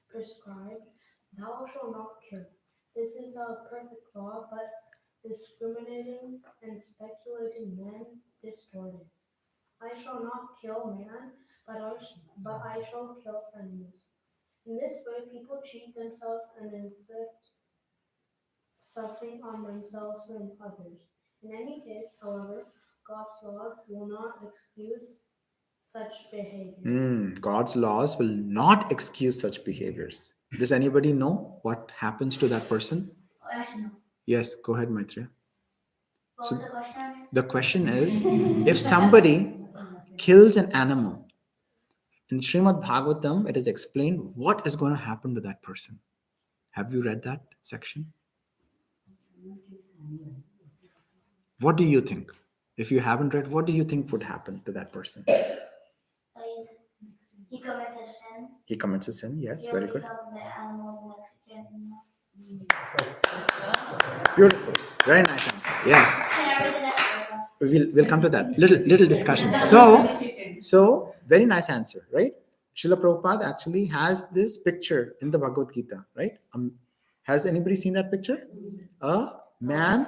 prescribed, thou shalt not kill. This is a perfect law, but discriminating and speculating men distort it. I shall not kill man, but I shall kill animals. In this way, people cheat themselves and inflict suffering on themselves and others. In any case, however, God's laws will not excuse such behavior. God's laws will not excuse such behaviors. Does anybody know what happens to that person? Yes, go ahead, Maitreya. So the question is, if somebody kills an animal, in Srimad Bhagavatam, it is explained what is going to happen to that person. Have you read that section? What do you think? If you haven't read, what do you think would happen to that person? He commits a sin. He commits a sin, yes, very good. The animal Beautiful. Very nice answer. Yes. We'll come to that. Little discussion. So very nice answer, right? Srila Prabhupada actually has this picture in the Bhagavad Gita, right? Has anybody seen that picture? A man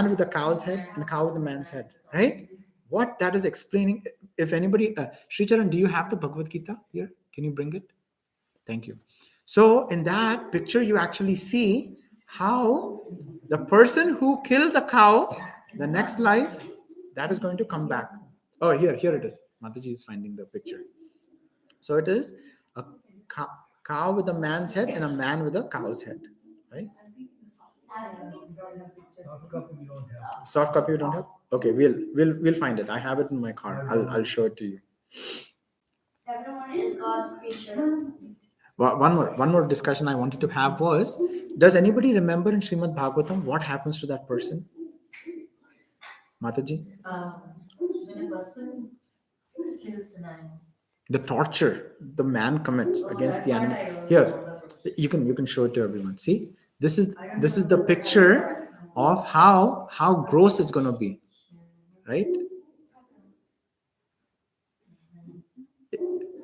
with a cow's head and a cow with a man's head, right? What that is explaining, if anybody, Sri Charan, do you have the Bhagavad Gita here? Can you bring it? Thank you. So in that picture, you actually see how the person who killed the cow, the next life, that is going to come back. Oh, here it is. Mataji is finding the picture. So it is a cow with a man's head and a man with a cow's head, right? Soft copy you don't have? Okay, we'll find it. I have it in my car. I'll show it to you. Everyone is God's creature. Well, one more discussion I wanted to have was, does anybody remember in Srimad Bhagavatam what happens to that person? Mataji? When a person kills an animal. The torture the man commits against the animal. Here, you can show it to everyone. See, this is the picture of how gross it's going to be, right?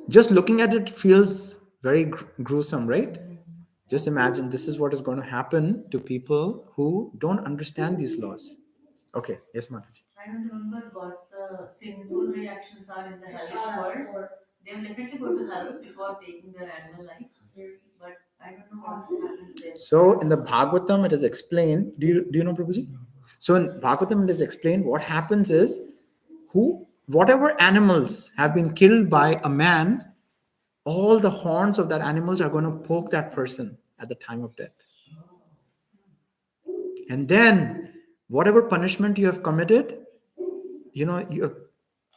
Just looking at it feels very gruesome, right? Just imagine this is what is going to happen to people who don't understand these laws. Okay, yes, Mataji. I don't remember what the sinful reactions are in the hellish worlds. They will definitely go to hell before taking their animal lives, but I don't know what happens there. So in the Bhagavatam, it is explained. Do you know, Prabhuji? So in Bhagavatam, it is explained what happens is whatever animals have been killed by a man, all the horns of that animals are going to poke that person at the time of death. And then whatever punishment you have committed,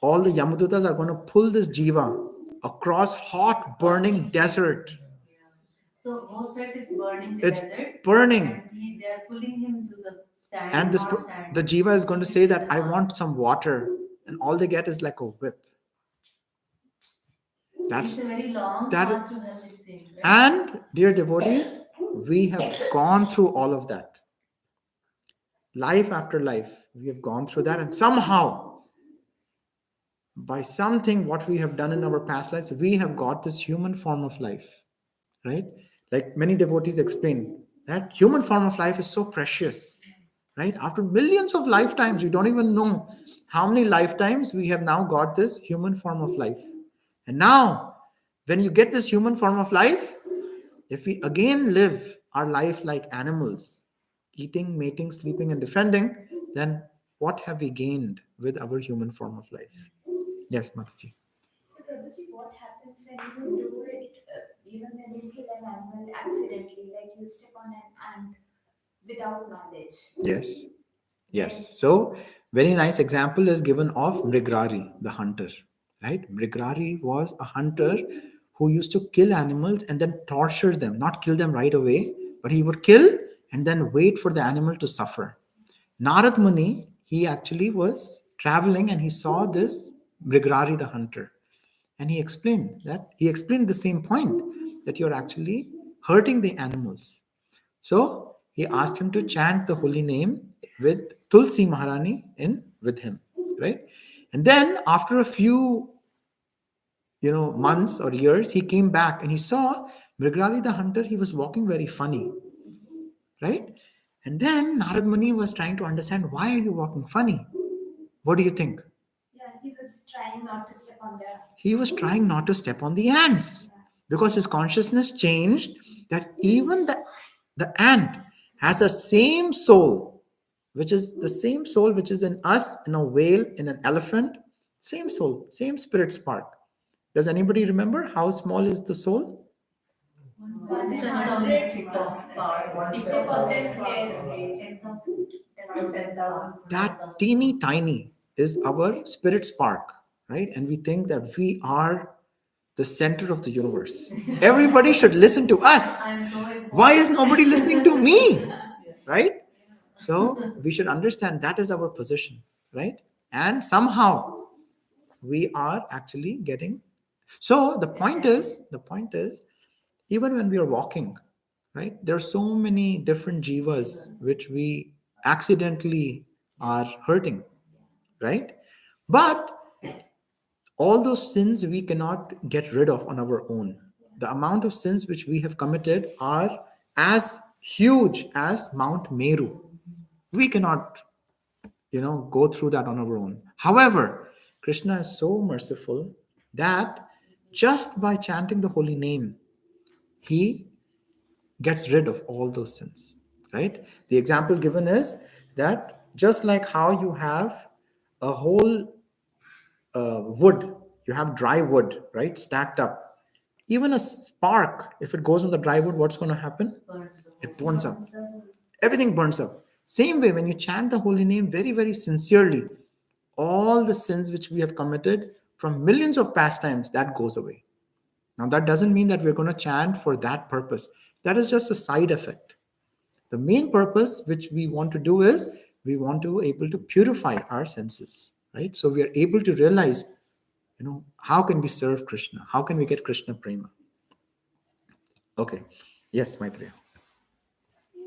all the Yamadutas are going to pull this jiva across hot, burning desert. So both sides is burning It's desert. burning. And they are pulling him to the sand. And the jiva is going to say that I want some water. And all they get is like a whip. It's a very long path to hell, it seems. Right? And dear devotees, we have gone through all of that. Life after life, we have gone through that. And somehow, by something what we have done in our past lives, we have got this human form of life, right? Like many devotees explain, that human form of life is so precious, right? After millions of lifetimes, we don't even know how many lifetimes we have now got this human form of life. And now, when you get this human form of life, if we again live our life like animals, eating, mating, sleeping, and defending, then what have we gained with our human form of life? Yes, Mataji. So, Prabhuji, what happens when you do it, even when you kill an animal accidentally, like you step on an ant without knowledge? Yes. So, very nice example is given of Mrigrari, the hunter, right? Mrigrari was a hunter who used to kill animals and then torture them, not kill them right away, but he would kill and then wait for the animal to suffer. Narad Muni, he actually was traveling and he saw this Mrigrari, the hunter. And he explained the same point, that you're actually hurting the animals. So he asked him to chant the holy name with Tulsi Maharani with him, right? And then after a few months or years, he came back and he saw Mrigrari the hunter, he was walking very funny, right? And then Narad Muni was trying to understand, why are you walking funny? What do you think? Yeah, he was trying not to step on them. He was trying not to step on the ants, because his consciousness changed, that even the ant has the same soul, which is the same soul which is in us, in a whale, in an elephant, same soul, same spirit spark. Does anybody remember how small is the soul? That teeny tiny is our spirit spark, right? And we think that we are the center of the universe. Everybody should listen to us. Why is nobody listening to me? Right? So we should understand that is our position, right? And somehow we are actually getting. So the point is, even when we are walking, right? There are so many different jivas which we accidentally are hurting, right? But all those sins we cannot get rid of on our own. The amount of sins which we have committed are as huge as Mount Meru. We cannot, go through that on our own. However, Krishna is so merciful that just by chanting the holy name, he gets rid of all those sins, right? The example given is that just like how you have a whole wood, you have dry wood, right, stacked up. Even a spark, if it goes on the dry wood, what's going to happen? It burns up. Everything burns up. Same way, when you chant the holy name very, very sincerely, all the sins which we have committed from millions of pastimes, that goes away. Now, that doesn't mean that we're going to chant for that purpose. That is just a side effect. The main purpose which we want to do is we want to be able to purify our senses, right? So we are able to realize, how can we serve Krishna? How can we get Krishna prema? Okay. Yes, Maitreya.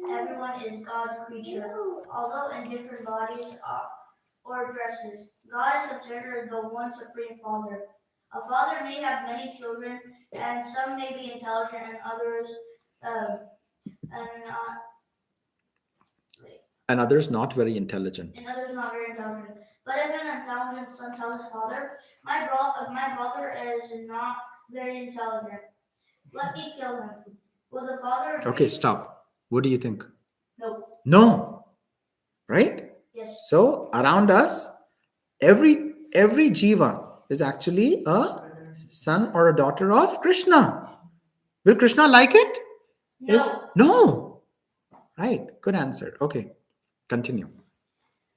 Everyone is God's creature, although in different bodies or dresses. God is considered the one supreme Father. A father may have many children, and some may be intelligent, and others and others not very intelligent. And others not very intelligent. But if an intelligent son tells his father, my brother is not very intelligent, let me kill him. Will the father agree? Okay, stop. What do you think? No. No. Right? Yes. So around us, every jiva is actually a son or a daughter of Krishna. Will Krishna like it? No. No. Right. Good answer. Okay. Continue.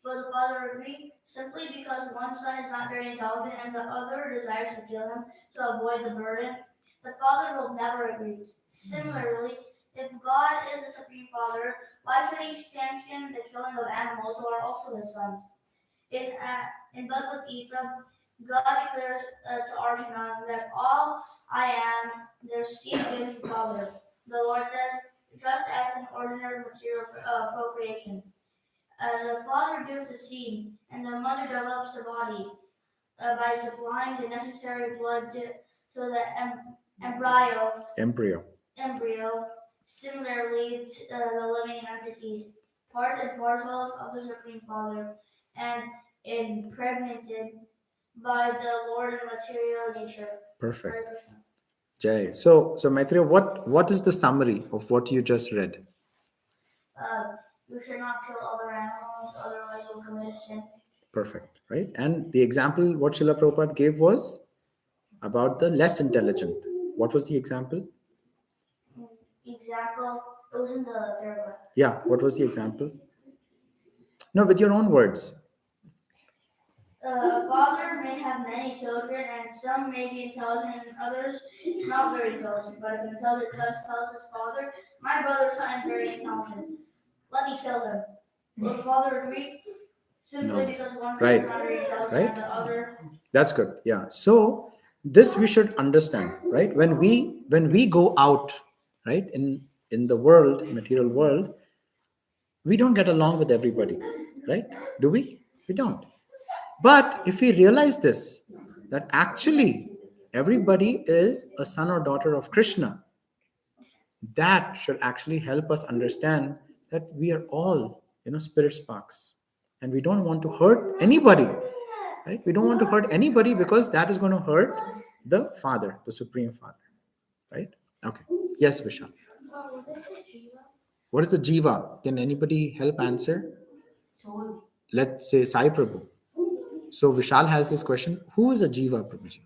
Will the father agree? Simply because one son is not very intelligent and the other desires to kill him to avoid the burden, the father will never agree. Similarly, if God is the supreme father, why should he sanction the killing of animals who are also his sons? In Bhagavad Gita, God declares to Arjuna that all I am their seed-giving father. The Lord says, just as in ordinary material procreation, the father gives the seed, and the mother develops the body by supplying the necessary blood to the embryo. Similarly, the living entities, parts and parcels of the Supreme Father, and impregnated by the Lord in material nature. Perfect. Jai. So Maitreya, what is the summary of what you just read? You should not kill other animals, otherwise you'll commit a sin. Perfect, right? And the example what Srila Prabhupada gave was about the less intelligent. What was the example? It was in the third one. Yeah, what was the example? No, with your own words. A father may have many children, and some may be intelligent, and others not very intelligent. But if an intelligent son tells his father, my brother's son is very intelligent, let me kill him. Will the father agree? Simply because one son is not very intelligent and the other. That's good. Yeah. So this we should understand, right? When we go out, right, in the world, material world, we don't get along with everybody, right? Do we? We don't. But if we realize this, that actually everybody is a son or daughter of Krishna, that should actually help us understand that we are all, spirit sparks, and we don't want to hurt anybody, right? We don't want to hurt anybody because that is going to hurt the Father, the Supreme Father, right? Okay. Yes, Vishal. What is the jiva? Can anybody help answer? Soul. Let's say Sai Prabhu. So Vishal has this question: who is a jiva, Prabhuji?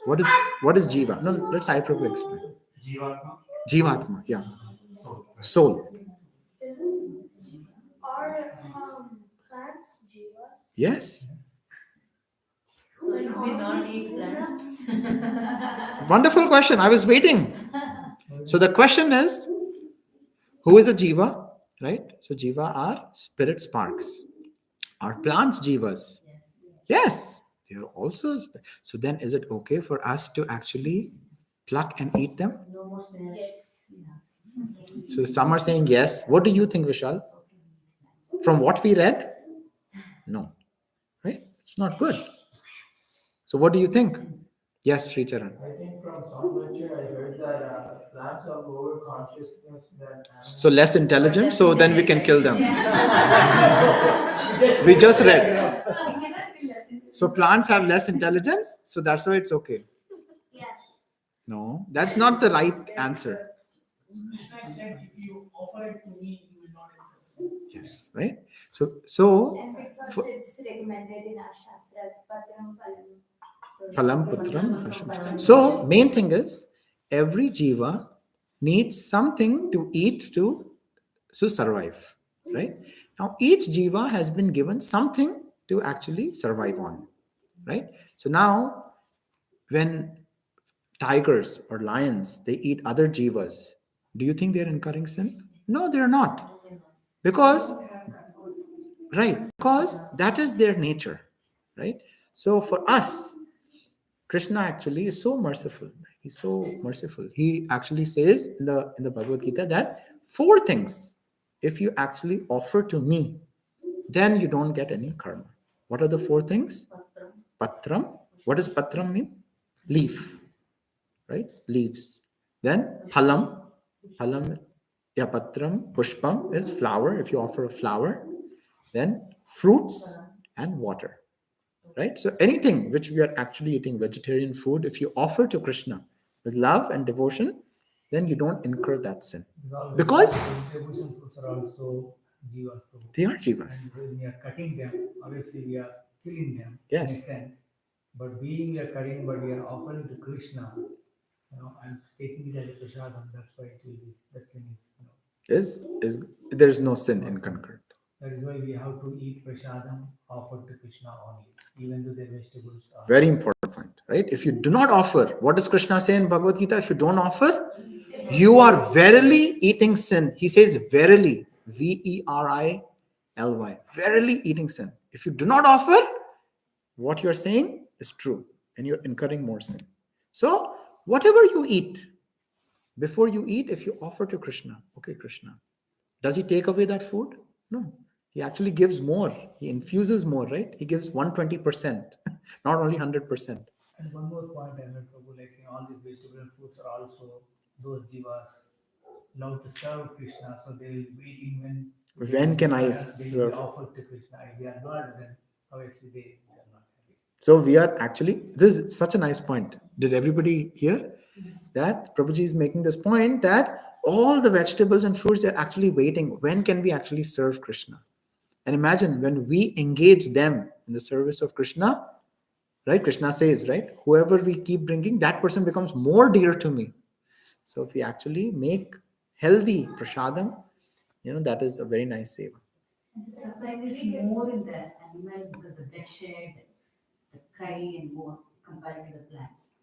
What is jiva? No, let Sai Prabhu explain. Jivatma, yeah. Soul. Are plants jivas? Yes. So should we not eat plants? Wonderful question. I was waiting. So the question is, who is a jiva? Right? So jiva are spirit sparks. Are plants jivas? Yes. They are also. So then is it okay for us to actually pluck and eat them? No more snails. Yes. So some are saying yes. What do you think, Vishal? From what we read? No. Right? It's not good. So what do you think? Yes, Sri Charan. I think from some lecture I heard that plants have lower consciousness than animals. So less intelligent, so then we can kill them. We just read. So plants have less intelligence, so that's why it's okay. Yes. No, that's not the right answer. Krishna said, if you offer it to me, you will not enter sin. Yes, right? So And because it's recommended in our Shastras, Patram Phalam. Phalam Putram Asham. So main thing is every jiva needs something to eat to survive, right? Now each jiva has been given something to actually survive on, right? So now when tigers or lions they eat other jivas, do you think they're incurring sin? No, they're not. Because that is their nature, right? So for us, Krishna actually is so merciful. He's so merciful. He actually says in the Bhagavad Gita that 4 things, if you actually offer to me, then you don't get any karma. What are the 4 things? Patram. What does patram mean? Leaf, right? Leaves. Then phalam. Phalam, yeah, patram. Pushpam is flower. If you offer a flower, then fruits and water. Right? So anything which we are actually eating, vegetarian food, if you offer to Krishna with love and devotion, then you don't incur that sin. Because vegetables and fruits are also jivas. they are jivas. And when we are cutting them, obviously we are killing them Yes. in a sense. But being we are cutting, but we are offering to Krishna, and taking it as a prasadam, that's why it will be, that sin is, Is there's no sin in concurrent. That is why we have to eat prasadam offered to Krishna only, even though the vegetables are. Very important point, right? If you do not offer, what does Krishna say in Bhagavad Gita? If you don't offer, you are verily eating sin. He says verily, Verily, verily eating sin. If you do not offer, what you're saying is true, and you're incurring more sin. So whatever you eat, before you eat, if you offer to Krishna, okay, Krishna, does he take away that food? No. He actually gives more. He infuses more, right? He gives 120%, not only 100%. And one more point I made, Prabhu, like all these vegetable and fruits are also those jivas love to serve Krishna, so they will be waiting when can I they serve? offer to Krishna. If they are not, then obviously they are not happy. So we are actually, this is such a nice point. Did everybody hear that Prabhuji is making this point that all the vegetables and fruits, they're actually waiting. When can we actually serve Krishna? And imagine when we engage them in the service of Krishna, right? Krishna says, right? Whoever we keep bringing, that person becomes more dear to me. So if we actually make healthy prasadam, that is a very nice seva. And the suffering is more in the animal because the bloodshed, the cry and more compared to the plants.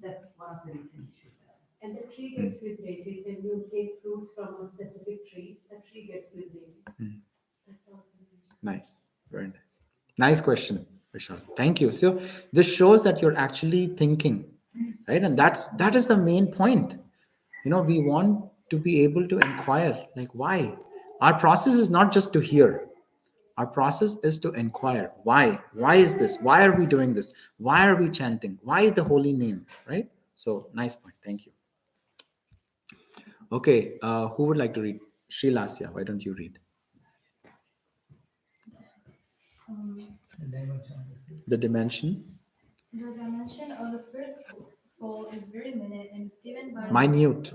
That's one of the reasons you should have. And the tree gets liberated. When you take fruits from a specific tree, the tree gets liberated. That's also nice. Very nice. Nice question, Vishal. Thank you. So this shows that you're actually thinking, right? And that is the main point. We want to be able to inquire, like, why? Our process is not just to hear. Our process is to inquire. Why? Why is this? Why are we doing this? Why are we chanting? Why the holy name, right? So nice point. Thank you. Okay, who would like to read? Sri Lasya, why don't you read? The dimension. The dimension of the spirit soul is very minute and is given by Minute.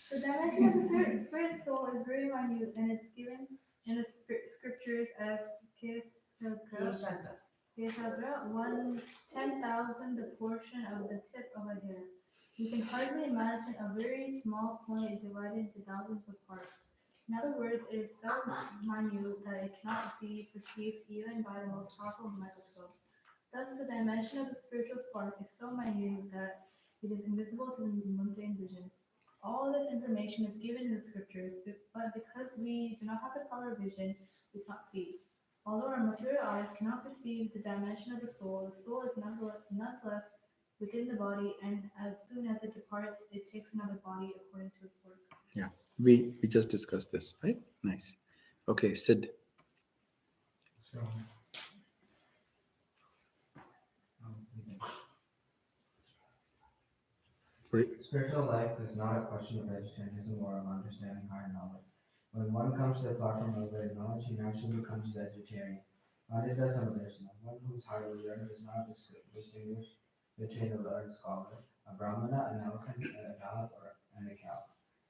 The dimension of the spirit soul is very minute and it's given in the scriptures as Kesagra, 1/10,000, the portion of the tip of a hair. You can hardly imagine a very small point divided into thousands of parts. In other words, it is so minute that it cannot be perceived even by the most powerful microscope. Thus, the dimension of the spiritual spark is so minute that it is invisible to the mundane vision. All this information is given in the scriptures, but because we do not have the power of vision, we cannot see. Although our material eyes cannot perceive the dimension of the soul is nonetheless within the body, and as soon as it departs, it takes another body according to its work. Yeah, we just discussed this, right? Nice. Okay, Sid. So, spiritual life is not a question of vegetarianism or of understanding higher knowledge. When one comes to the platform of very knowledge, he naturally becomes vegetarian. Aditya Samadarshana, one whose highly learned does not distinguish between a learned scholar, a brahmana, an elephant, a dove, and a cow.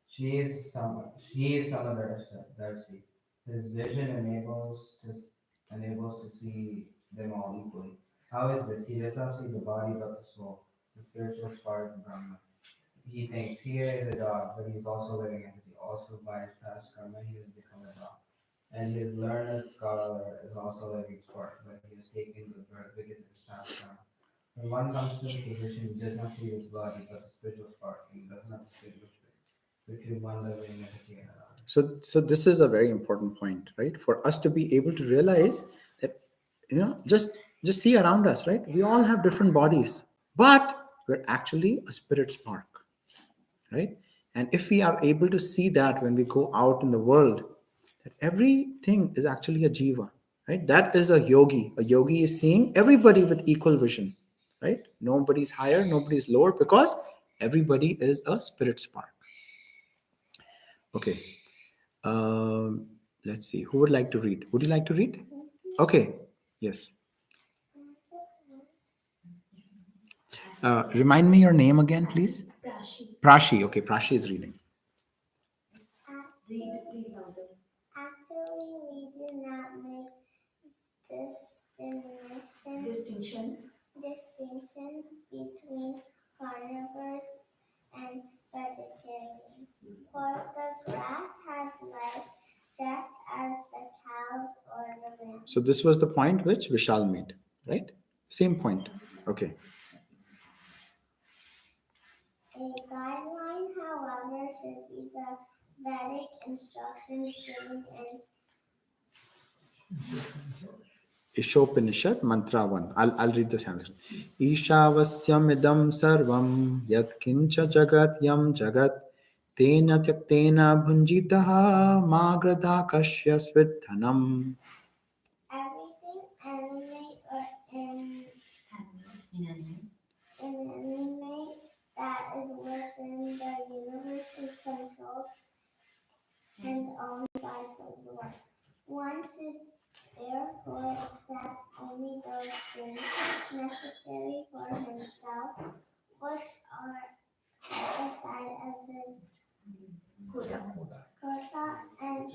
He is Samadarshi. His vision enables to see them all equally. How is this? He does not see the body but the soul, the spiritual spark of Brahma. He thinks here is a dog, but he is also living entity. Also by his past karma, he has become a dog. And his learned scholar is also a living spark, but he has taken the birth because of his past karma. When one comes to the position, he does not see his body, but the spiritual spark, and does not distinguish between one living entity and another. So this is a very important point, right? For us to be able to realize that, just see around us, right? We all have different bodies, but we're actually a spirit spark, right? And if we are able to see that when we go out in the world, that everything is actually a jiva, right? That is a yogi. A yogi is seeing everybody with equal vision, right? Nobody's higher, nobody's lower, because everybody is a spirit spark. Okay. Let's see. Who would like to read? Would you like to read? Okay. Yes. Remind me your name again, please. Prashi. Okay, Prashi is reading. Actually, we do not make distinctions between carnivores and vegetarians. For the grass has life just as the cows or the lamb. So this was the point which Vishal made, right? Same point. Okay. A guideline, however, should be the Vedic instructions given in Ishopanishad Mantra 1. I'll read the Sanskrit. Ishavasyam idam sarvam yat kincha jagat yam jagat tena tyaktena bhunjitaha magrada kashya svidhanam. everything animate or inanimate that is within the universe is controlled and owned by the Lord. One should therefore accept only those things necessary for himself, which are set aside as his quota, and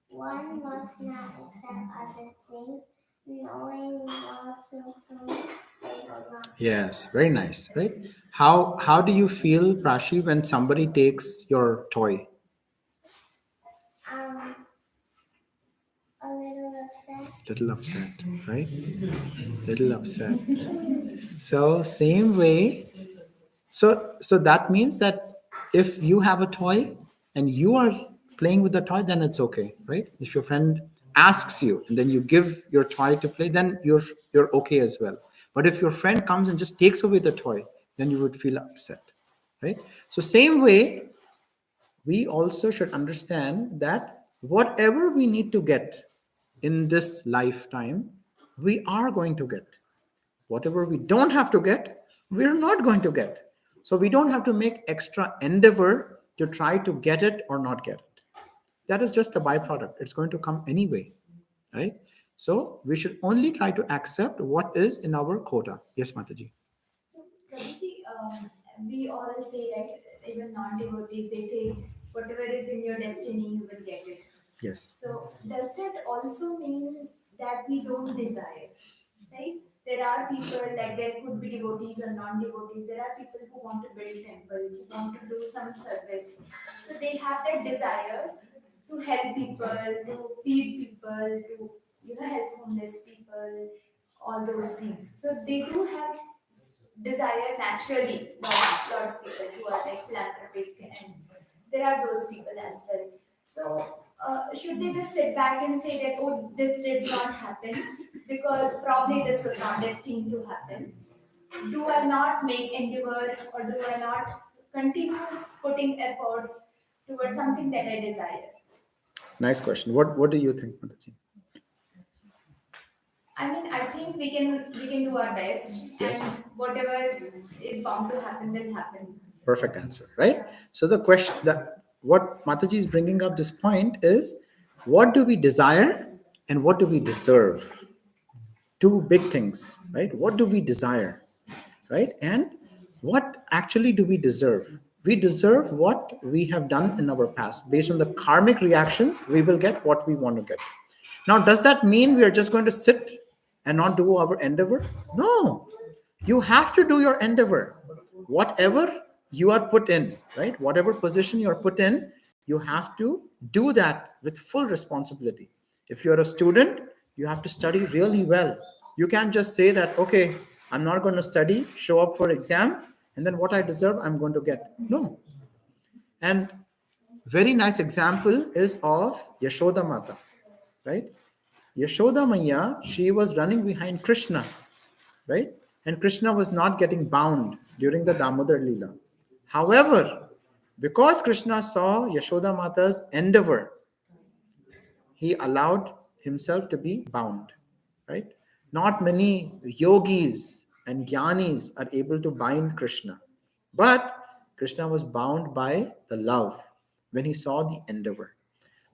one must not accept other things, knowing well to whom they belong. Yes, very nice, right? How do you feel, Prashi, when somebody takes your toy? A little upset. Little upset, right? Little upset. So same way. So that means that if you have a toy and you are playing with the toy, then it's okay, right? If your friend asks you and then you give your toy to play, then you're okay as well. But if your friend comes and just takes away the toy, then you would feel upset, right? So same way, we also should understand that whatever we need to get in this lifetime, we are going to get. Whatever we don't have to get, we're not going to get. So we don't have to make extra endeavor to try to get it or not get it. That is just a byproduct. It's going to come anyway, right? So we should only try to accept what is in our quota. Yes, Mataji. So, Prabhuji, we all say, right, even non-devotees, they say, whatever is in your destiny, you will get it. Yes. So, does that also mean that we don't desire, right? There are people, like there could be devotees or non-devotees, there are people who want to build temple, who want to do some service. So, they have that desire to help people, to feed people, to, help homeless people, all those things. So, they do have desire naturally. Lot of people who are like philanthropic, and there are those people as well. So should they just sit back and say that, oh, this did not happen because probably this was not destined to happen, do I not make endeavor, or do I not continue putting efforts towards something that I desire? Nice question. What do you think, Mataji? I mean, I think we can do our best, Yes. and whatever is bound to happen will happen. Perfect answer, right? So the question that what Mataji is bringing up this point is, what do we desire and what do we deserve? Two big things, right? What do we desire, right? And what actually do we deserve? We deserve what we have done in our past. Based on the karmic reactions, we will get what we want to get. Now, does that mean we are just going to sit and not do our endeavor? No. You have to do your endeavor. Whatever you are put in, right? Whatever position you are put in, you have to do that with full responsibility. If you're a student, you have to study really well. You can't just say that, okay, I'm not going to study, show up for exam, and then what I deserve, I'm going to get. No. And very nice example is of Yashoda Mata, right? Yashoda Maya, she was running behind Krishna, right? And Krishna was not getting bound during the Damodar Leela. However, because Krishna saw Yashoda Mata's endeavor, he allowed himself to be bound, right? Not many yogis and jnanis are able to bind Krishna, but Krishna was bound by the love when he saw the endeavor.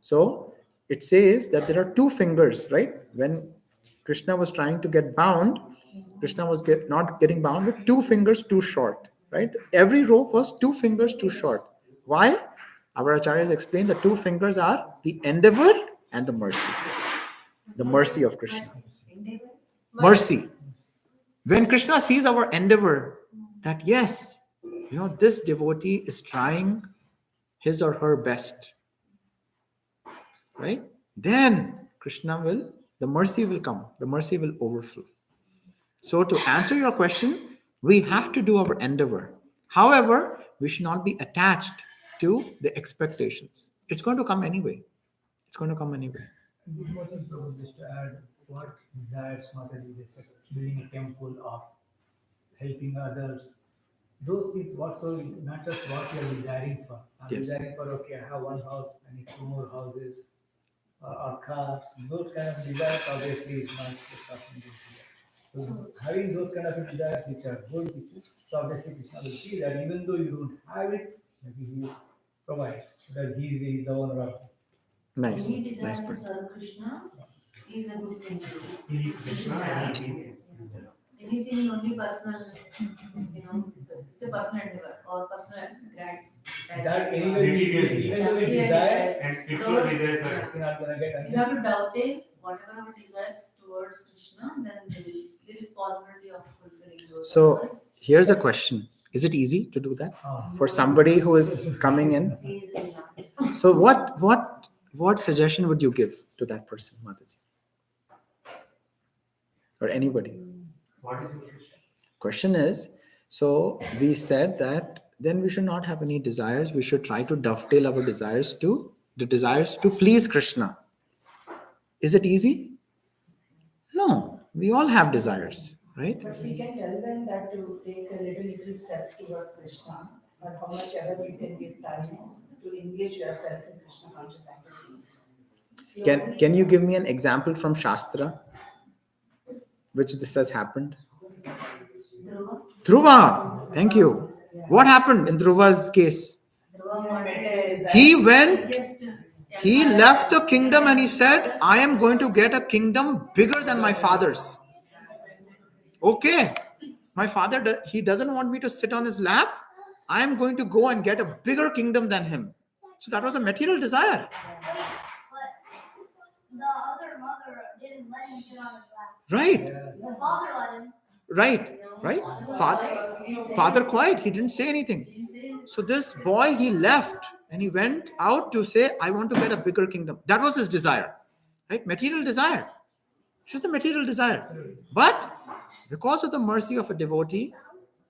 So it says that there are two fingers, right? When Krishna was trying to get bound, Krishna was not getting bound with two fingers too short, right? Every rope was two fingers too short. Why? Our acharyas explain the two fingers are the endeavor and the mercy. The mercy of Krishna. Mercy. When Krishna sees our endeavor, that yes, this devotee is trying his or her best, right? Then the mercy will come, the mercy will overflow. So to answer your question, we have to do our endeavor. However, we should not be attached to the expectations. It's going to come anyway. It's going to come anyway. One more thing, Prabhu, just to add, what desires Mataji, they said, building a temple or helping others. Those things, whatsoever matters, what you are desiring for. I'm Yes. desiring for, okay, I have one house, I need two more houses, or cars. Those kind of desires, obviously, is not something. So having those kind of desires which are good, so obviously Krishna will see that even though you don't have it, maybe he will provide, because he is the owner of it. Nice. Any desire Nice to point. serve Krishna is a good thing to do. He is Krishna and he is. Anything only personal, it's a personal endeavor or personal grant. That anyway, even though we desire, And spiritual desires are. you're not gonna get You have to dovetail whatever our desires towards Krishna, then there is possibility of fulfilling those. So Otherwise, here's a question. Is it easy to do that for somebody who is coming in? it's easy enough. So what suggestion would you give to that person, Mataji? Or anybody? What is your question? Question is, so we said that then we should not have any desires. We should try to dovetail our desires to please Krishna. Is it easy? No, we all have desires, right? But we can tell them that to take a little steps towards Krishna, or how much ever you can give time to engage yourself in Krishna conscious activities. Can you give me an example from Shastra which this has happened? Dhruva. Thank you. What happened in Dhruva's case? He left the kingdom and he said, I am going to get a kingdom bigger than my father's. Okay. My father, he doesn't want me to sit on his lap. I am going to go and get a bigger kingdom than him. So that was a material desire. But the other mother didn't let him sit on his lap. Right. The father let him. Right. Father quiet. He didn't say anything. So this boy, he left and he went out to say, I want to get a bigger kingdom. That was his desire. Right? Material desire. Just a material desire. But because of the mercy of a devotee,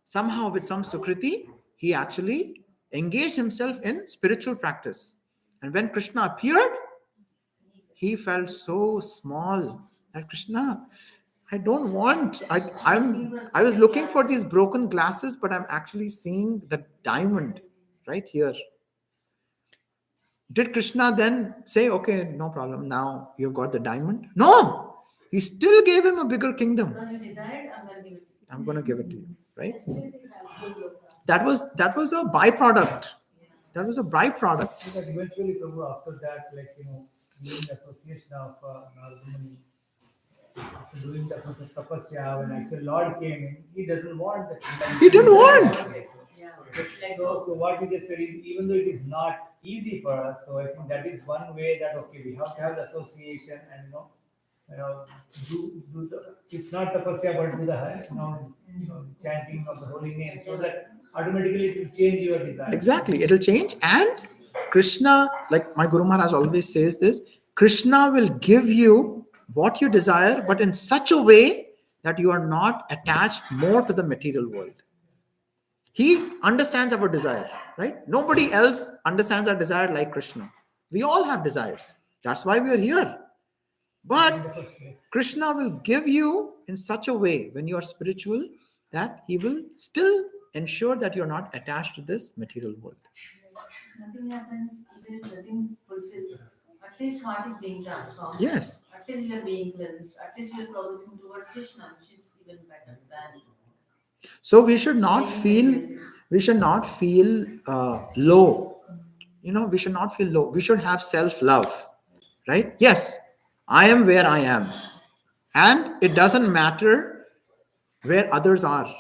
somehow with some sukriti, he actually engaged himself in spiritual practice. And when Krishna appeared, he felt so small that Krishna, I don't want. I was looking for these broken glasses, but I'm actually seeing the diamond right here. Did Krishna then say, okay, no problem, now you've got the diamond? No, he still gave him a bigger kingdom. Because you desired, I'm I'm going going to give it to you. to give it to you, right? That was a byproduct. That was a byproduct. But eventually, Prabhu, after that, doing the association of Narada, after doing the tapasya, when actually Lord came in, he doesn't want the kingdom. He didn't want. So what we just said is, even though it is not easy for us, so I think that is one way that okay, we have to have the association and do the, it's not tapasya but do the chanting of the holy name, so that automatically it will change your desire. Exactly, it'll change. And Krishna, like my Guru Maharaj always says this, Krishna will give you what you desire, but in such a way that you are not attached more to the material world. He understands our desire, right? Nobody else understands our desire like Krishna. We all have desires. That's why we are here. But Krishna will give you in such a way when you are spiritual that he will still ensure that you're not attached to this material world. Nothing happens, even if nothing fulfills. At least heart is being transformed. Yes. At least we are being cleansed. At least we are progressing towards Krishna, which is even better than. So we should not feel low. We should not feel low. We should have self-love, right? Yes, I am where I am. And it doesn't matter where others are,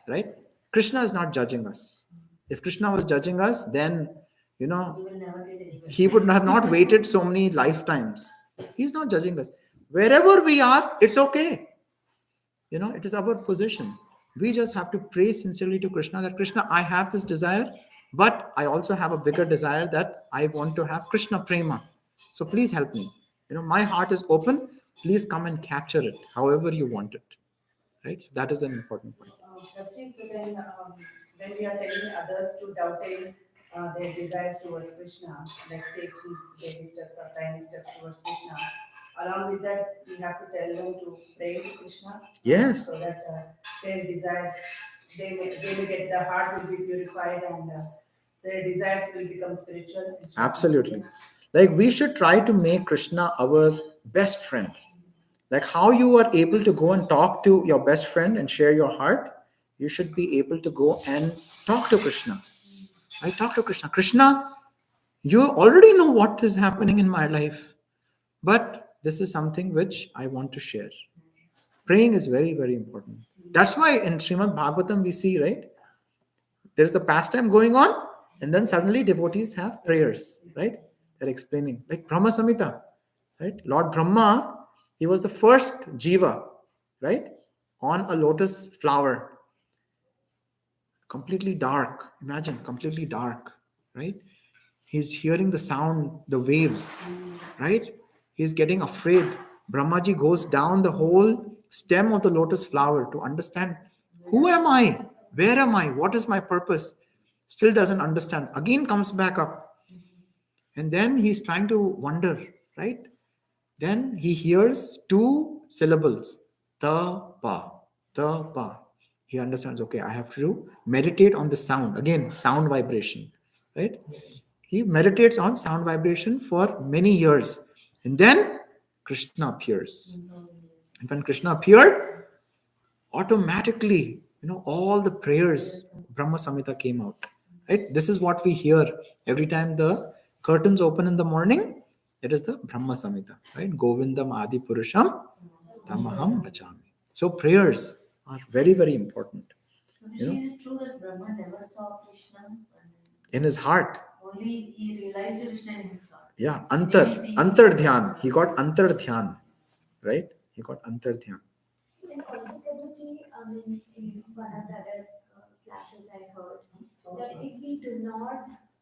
right? Krishna is not judging us. If Krishna was judging us, then, he would have not waited so many lifetimes. He's not judging us. Wherever we are, it's okay. It is our position. We just have to pray sincerely to Krishna that Krishna, I have this desire, but I also have a bigger desire that I want to have Krishna prema. So please help me. My heart is open. Please come and capture it however you want it. Right? So that is an important point. When we are telling others to doubting their desires towards Krishna, like taking baby steps or tiny steps towards Krishna, along with that, we have to tell them to pray to Krishna. Yes. So that their desires, they will get, the heart will be purified and their desires will become spiritual. Absolutely. Like we should try to make Krishna our best friend. Like how you are able to go and talk to your best friend and share your heart, you should be able to go and talk to Krishna. I talk to Krishna. Krishna, you already know what is happening in my life, but this is something which I want to share. Praying is very, very important. That's why in Srimad Bhagavatam we see, right? There's a pastime going on, and then suddenly devotees have prayers, right? They're explaining, like Brahma Samhita, right? Lord Brahma, he was the first jiva, right? On a lotus flower. Completely dark. Imagine, completely dark, right? He's hearing the sound, the waves, right? He's getting afraid. Brahmaji goes down the whole stem of the lotus flower to understand, who am I? Where am I? What is my purpose? Still doesn't understand. Again comes back up. And then he's trying to wonder, right? Then he hears two syllables, ta-pa, ta-pa. He understands, okay, I have to meditate on the sound. Again, sound vibration, right? He meditates on sound vibration for many years. And then Krishna appears. And when Krishna appeared, automatically, all the prayers, Brahma Samhita came out. Right? This is what we hear every time the curtains open in the morning. It is the Brahma Samhita, right? Govindam Adi Purusham Tamaham Bhajami. So prayers are very, very important. Is it true that Brahma never saw Krishna? In his heart. Only he realized Krishna in his heart. Yeah, Antar Dhyan. He got Antar Dhyan, right? He got Antar Dhyan. And also, Prabhuji, in one of the other classes I heard that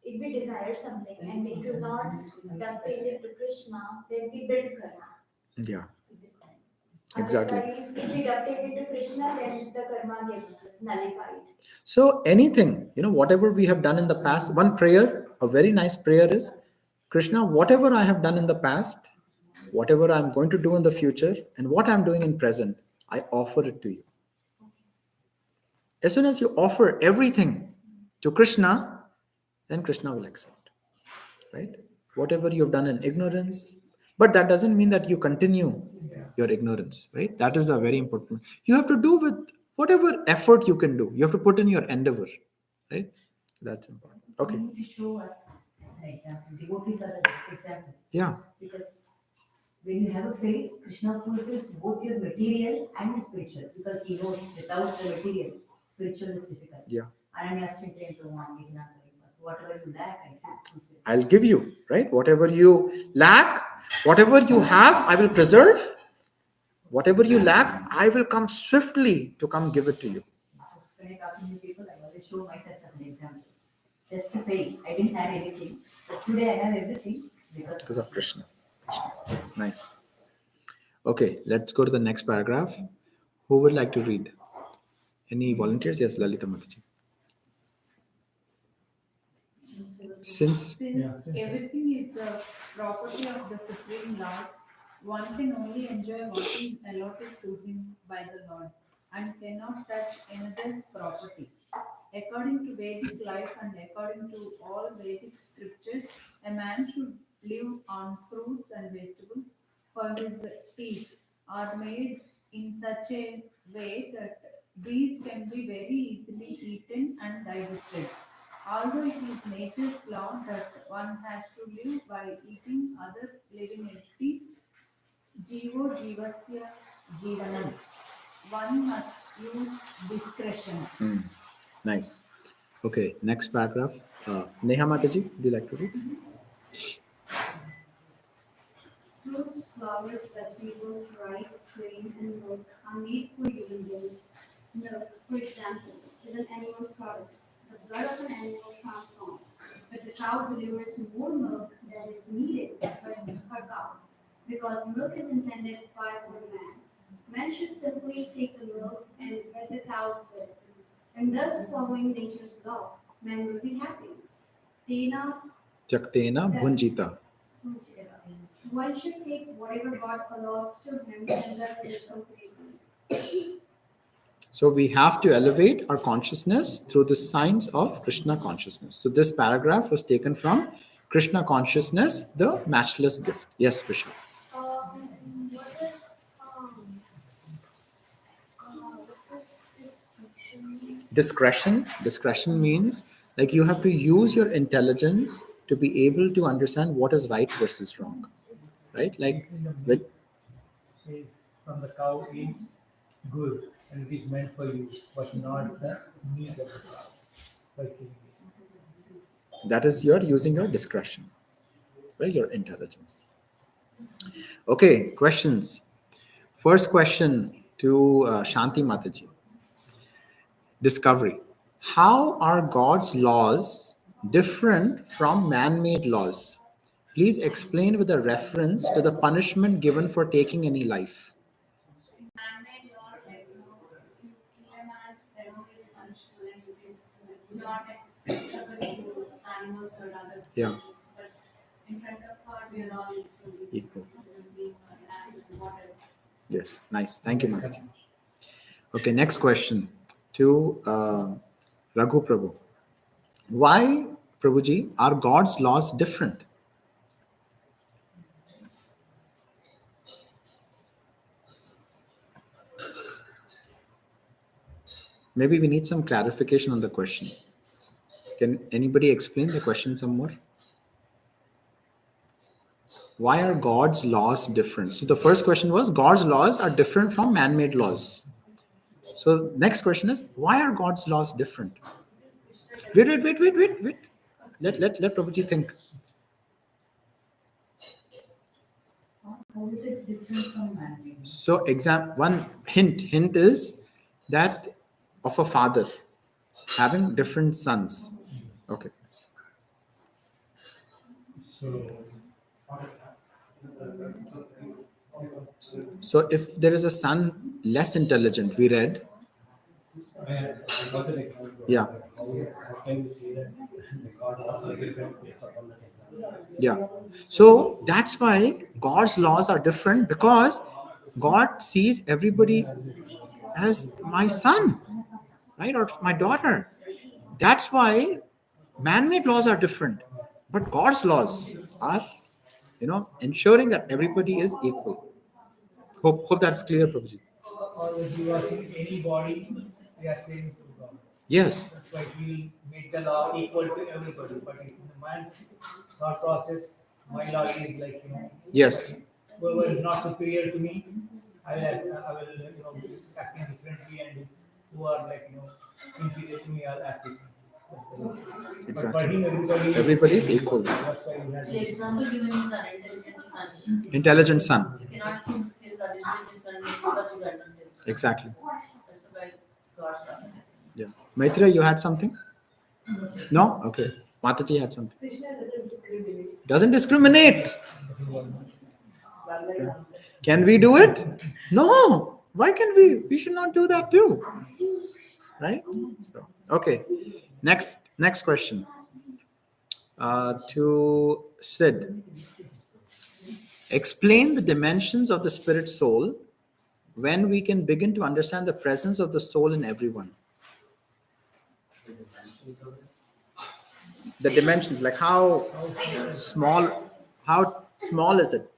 if we desire something and we do not dovetail it to Krishna, then we build karma. Yeah. Exactly. Otherwise, if we dovetail it to Krishna, then the karma gets nullified. So anything, whatever we have done in the past, one prayer, a very nice prayer is, Krishna, whatever I have done in the past, Whatever I'm going to do in the future and what I'm doing in present, I offer it to you. As soon as you offer everything to Krishna, then Krishna will accept, right? Whatever you've done in ignorance, but that doesn't mean that you continue your ignorance, right? That is a very important. You have to do with whatever effort you can do. You have to put in your endeavor, right? That's important. Okay. You need to show us as an example. Devotees are the best example. Yeah. Because when you have a faith, Krishna fulfills both your material and spiritual. Because he knows without the material, spiritual is difficult. Yeah. Whatever you lack, I feel. I'll give you, right? Whatever you lack, whatever you have, I will preserve. Whatever you lack, I will come swiftly to come give it to you. When I talk to new people, I always show myself as an example. Just to say, I didn't have anything, but today I have everything because of Krishna. Nice. Okay, let's go to the next paragraph. Who would like to read? Any volunteers? Yes, Lalita Mataji. Since Everything is the property of the Supreme Lord, one can only enjoy what is allotted to him by the Lord and cannot touch another's property. According to Vedic life and according to all Vedic scriptures, a man should live on fruits and vegetables, for his teeth are made in such a way that these can be very easily eaten and digested. Although it is nature's law that one has to live by eating other living entities, Jivo Jivasya Jivanam, one must use discretion. Nice. Okay, next paragraph. Neha Mataji, would you like to read? Fruits, flowers, vegetables, rice, grain, and milk are made for human beings. Milk, for example, is an animal product. The blood of an animal transforms, but the cow delivers more milk than is needed for her cow, because milk is intended for man. Man should simply take the milk and let the cows live, and thus following nature's law, man will be happy. Tena Jaktena Bhunjita. One should take whatever God allows to him and thus live completely. So we have to elevate our consciousness through the signs of Krishna consciousness. So this paragraph was taken from Krishna consciousness, the matchless gift. Yes, Vishal. Discretion means like you have to use your intelligence to be able to understand what is right versus wrong, right? Like when says from the cow is good and it is meant for you, but not the need of the cow. That is your using your discretion, right? Your intelligence. Okay, questions. First question to Shanti Mataji. Discovery. How are God's laws different from man-made laws? Please explain with a reference to the punishment given for taking any life. Man-made laws, like, if you kill a man, then only is punishable, and it's not applicable to animals or other creatures. Yeah. But in front of God, we are all Equal. and water. Yes, nice. Thank you, Mataji. Okay, next question to Raghu Prabhu. Why, Prabhuji, are God's laws different? Maybe we need some clarification on the question. Can anybody explain the question some more? Why are God's laws different? So the first question was God's laws are different from man-made laws. So next question is, why are God's laws different? Wait. Let Prabhuji think. How it is different from man-made? So one hint is that of a father having different sons. Okay. So if there is a son less intelligent, we read, I got the example. Yeah. How can you say that the God laws are different based upon the technology? Yeah. So that's why God's laws are different, because God sees everybody as my son, right? Or my daughter. That's why man-made laws are different, but God's laws are, ensuring that everybody is equal. Hope that's clear, Prabhuji. Or if you are seeing anybody, we are saying to God. Yes. That's why we make the law equal to everybody. But in the man's thought process, my law is like, Yes. whoever is not superior to me, I will be acting differently, and who are like, inferior to me, I'll act differently. But for him, Everybody is equal. That's why we have The example given is an Intelligent intelligent son. son. You cannot feel that intelligent son is because he's intelligent. Exactly. That's why God's love. Yeah. Maitra, you had something? No? Okay. Mataji had something. Krishna doesn't discriminate. Doesn't discriminate. Can we do it? No. Why can we? We should not do that too. Right? So, okay. Next question. To Sid. Explain the dimensions of the spirit soul when we can begin to understand the presence of the soul in everyone. The dimensions, like how small is it?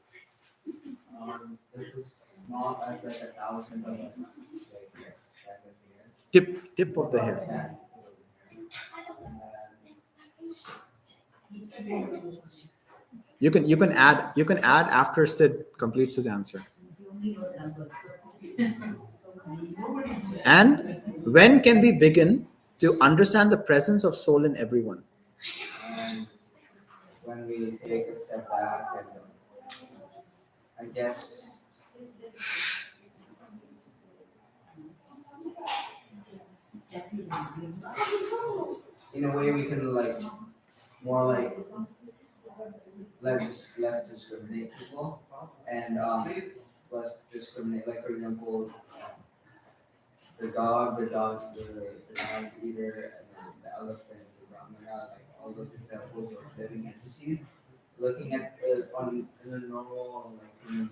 This is small as like 1,000 of like here. Tip of the hair. You can add after Sid completes his answer. And when can we begin to understand the presence of soul in everyone? And when we take a step back and I guess in a way we can like more like less discriminate people and less discriminate, like for example the dog's eater, and then the elephant, the brahmana, like all those examples of living entities. Looking at in a normal like human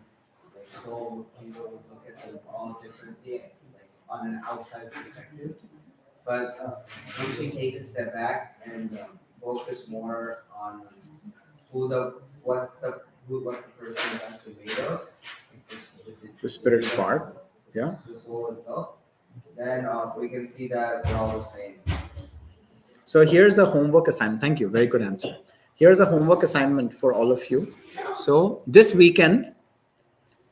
like soul, people would look at them all differently, like on an outside perspective. But once we take a step back and focus more on what the person is actually made of, like The spirit spark, yeah. the soul itself, then we can see that they're all the same. So here's a homework assignment. Thank you. Very good answer. Here's a homework assignment for all of you. So this weekend,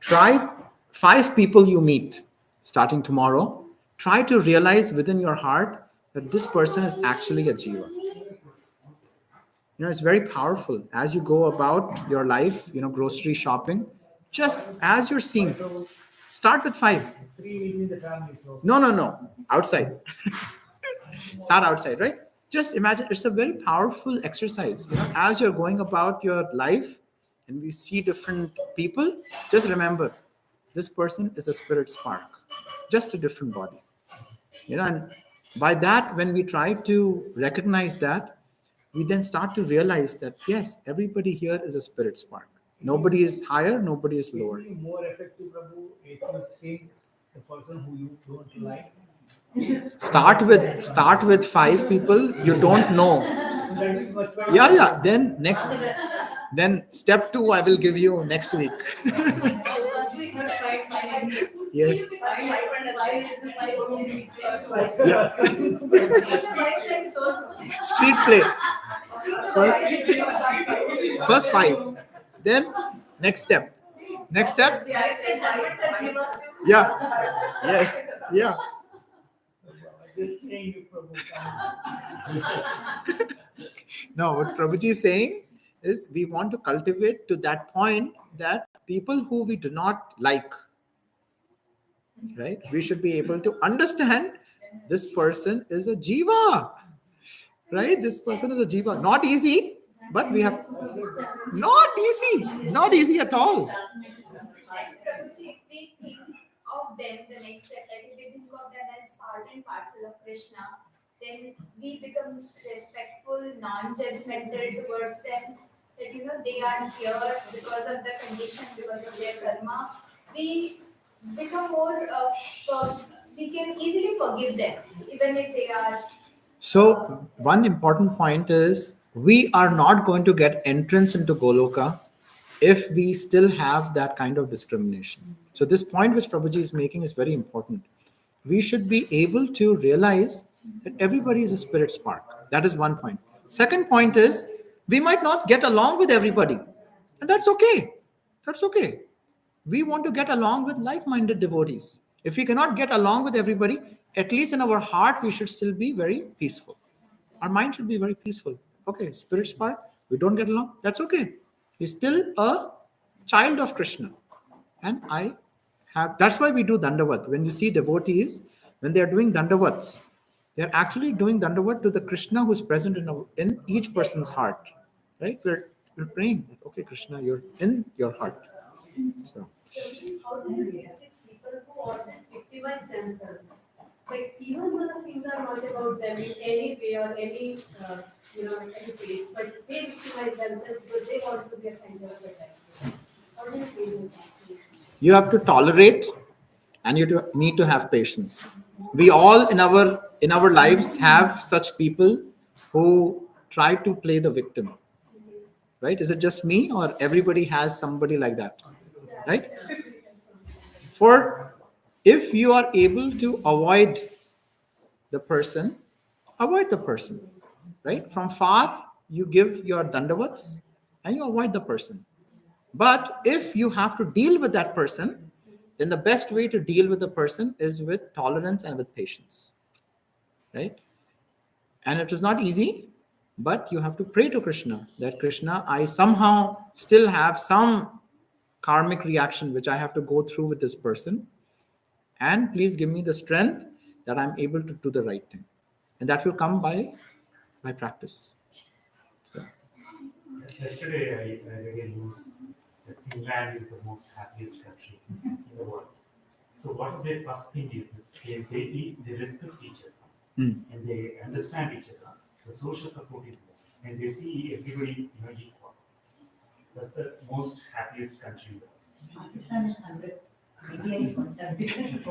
try 5 people you meet starting tomorrow. Try to realize within your heart that this person is actually a jiva. It's very powerful as you go about your life, grocery shopping. Just as you're seeing, start with 5. No. Outside. Start outside, right? Just imagine, it's a very powerful exercise. As you're going about your life and we see different people, just remember, this person is a spirit spark, just a different body. And by that, when we try to recognize that, we then start to realize that, yes, everybody here is a spirit spark. Nobody is higher, nobody is lower. It will be more effective, Prabhu, if you think the person who you don't like. Start with 5 people you don't know. Yeah. Then step 2 I will give you next week. Yes. Yeah. Street play. First 5. Then next step. Yeah. Yes. Yeah. No, what Prabhuji is saying is we want to cultivate to that point that people who we do not like, right? We should be able to understand this person is a jiva, right? This person is a jiva. Not easy, but we have not easy at all. Prabhuji, if we think of them, the next step, like if we think of them as part and parcel of Krishna, then we become respectful, non-judgmental towards them. That they are here because of the condition, because of their karma. We become more. We can easily forgive them, even if they are. So one important point is we are not going to get entrance into Goloka if we still have that kind of discrimination. So this point which Prabhuji is making is very important. We should be able to realize that everybody is a spirit spark. That is one point. Second point is we might not get along with everybody, and that's okay. That's okay. We want to get along with like-minded devotees. If we cannot get along with everybody, at least in our heart, we should still be very peaceful. Our mind should be very peaceful. Okay, spirit spark, we don't get along, that's okay. He's still a child of Krishna. And that's why we do Dandavat. When you see devotees, when they are doing Dandavats, they're actually doing Dandavat to the Krishna who's present in each person's heart. Right? We're praying, okay, Krishna, you're in your heart. So. How do you react with people who always victimize themselves? Like, even though the things are not about them in any way or any, any place, but they victimize themselves because they want to be a center of attention. How do you feel with that? You have to tolerate, and you need to have patience. We all in our lives have such people who try to play the victim. Right? Is it just me, or everybody has somebody like that? Right? If you are able to avoid the person, avoid the person. Right? From far, you give your dandavats and you avoid the person. But if you have to deal with that person, then the best way to deal with the person is with tolerance and with patience. Right? And it is not easy, but you have to pray to Krishna that Krishna, I somehow still have some karmic reaction which I have to go through with this person. And please give me the strength that I'm able to do the right thing. And that will come by practice. So. Yesterday, I read a news that Finland is the most happiest country in the world. So what is their first thing is that they respect each other and they understand each other. The social support is more, and they see everybody equal. That's the most happiest country in the world. Pakistan is 100. India is 170.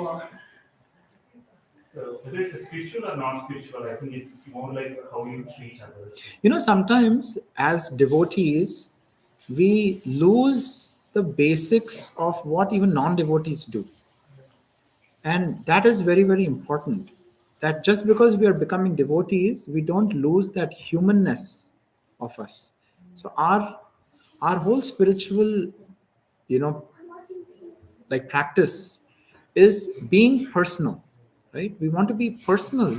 So whether it's spiritual or not spiritual, I think it's more like how you treat others. Sometimes as devotees, we lose the basics of what even non-devotees do. And that is very, very important. That just because we are becoming devotees, we don't lose that humanness of us. So our whole spiritual, practice is being personal, right? We want to be personal.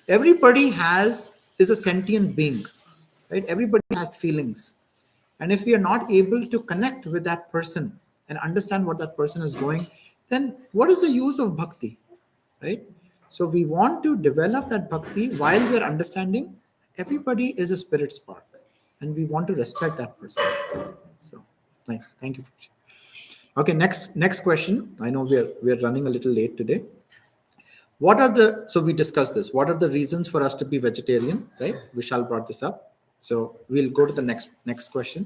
Everybody is a sentient being, right? Everybody has feelings. And if we are not able to connect with that person and understand what that person is going, then what is the use of bhakti, right? So we want to develop that bhakti while we are understanding everybody is a spirit spark, and we want to respect that person. So nice, thank you. Okay, next question. I know we're running a little late today. So we discussed this. What are the reasons for us to be vegetarian, right? Vishal brought this up. So we'll go to the next question.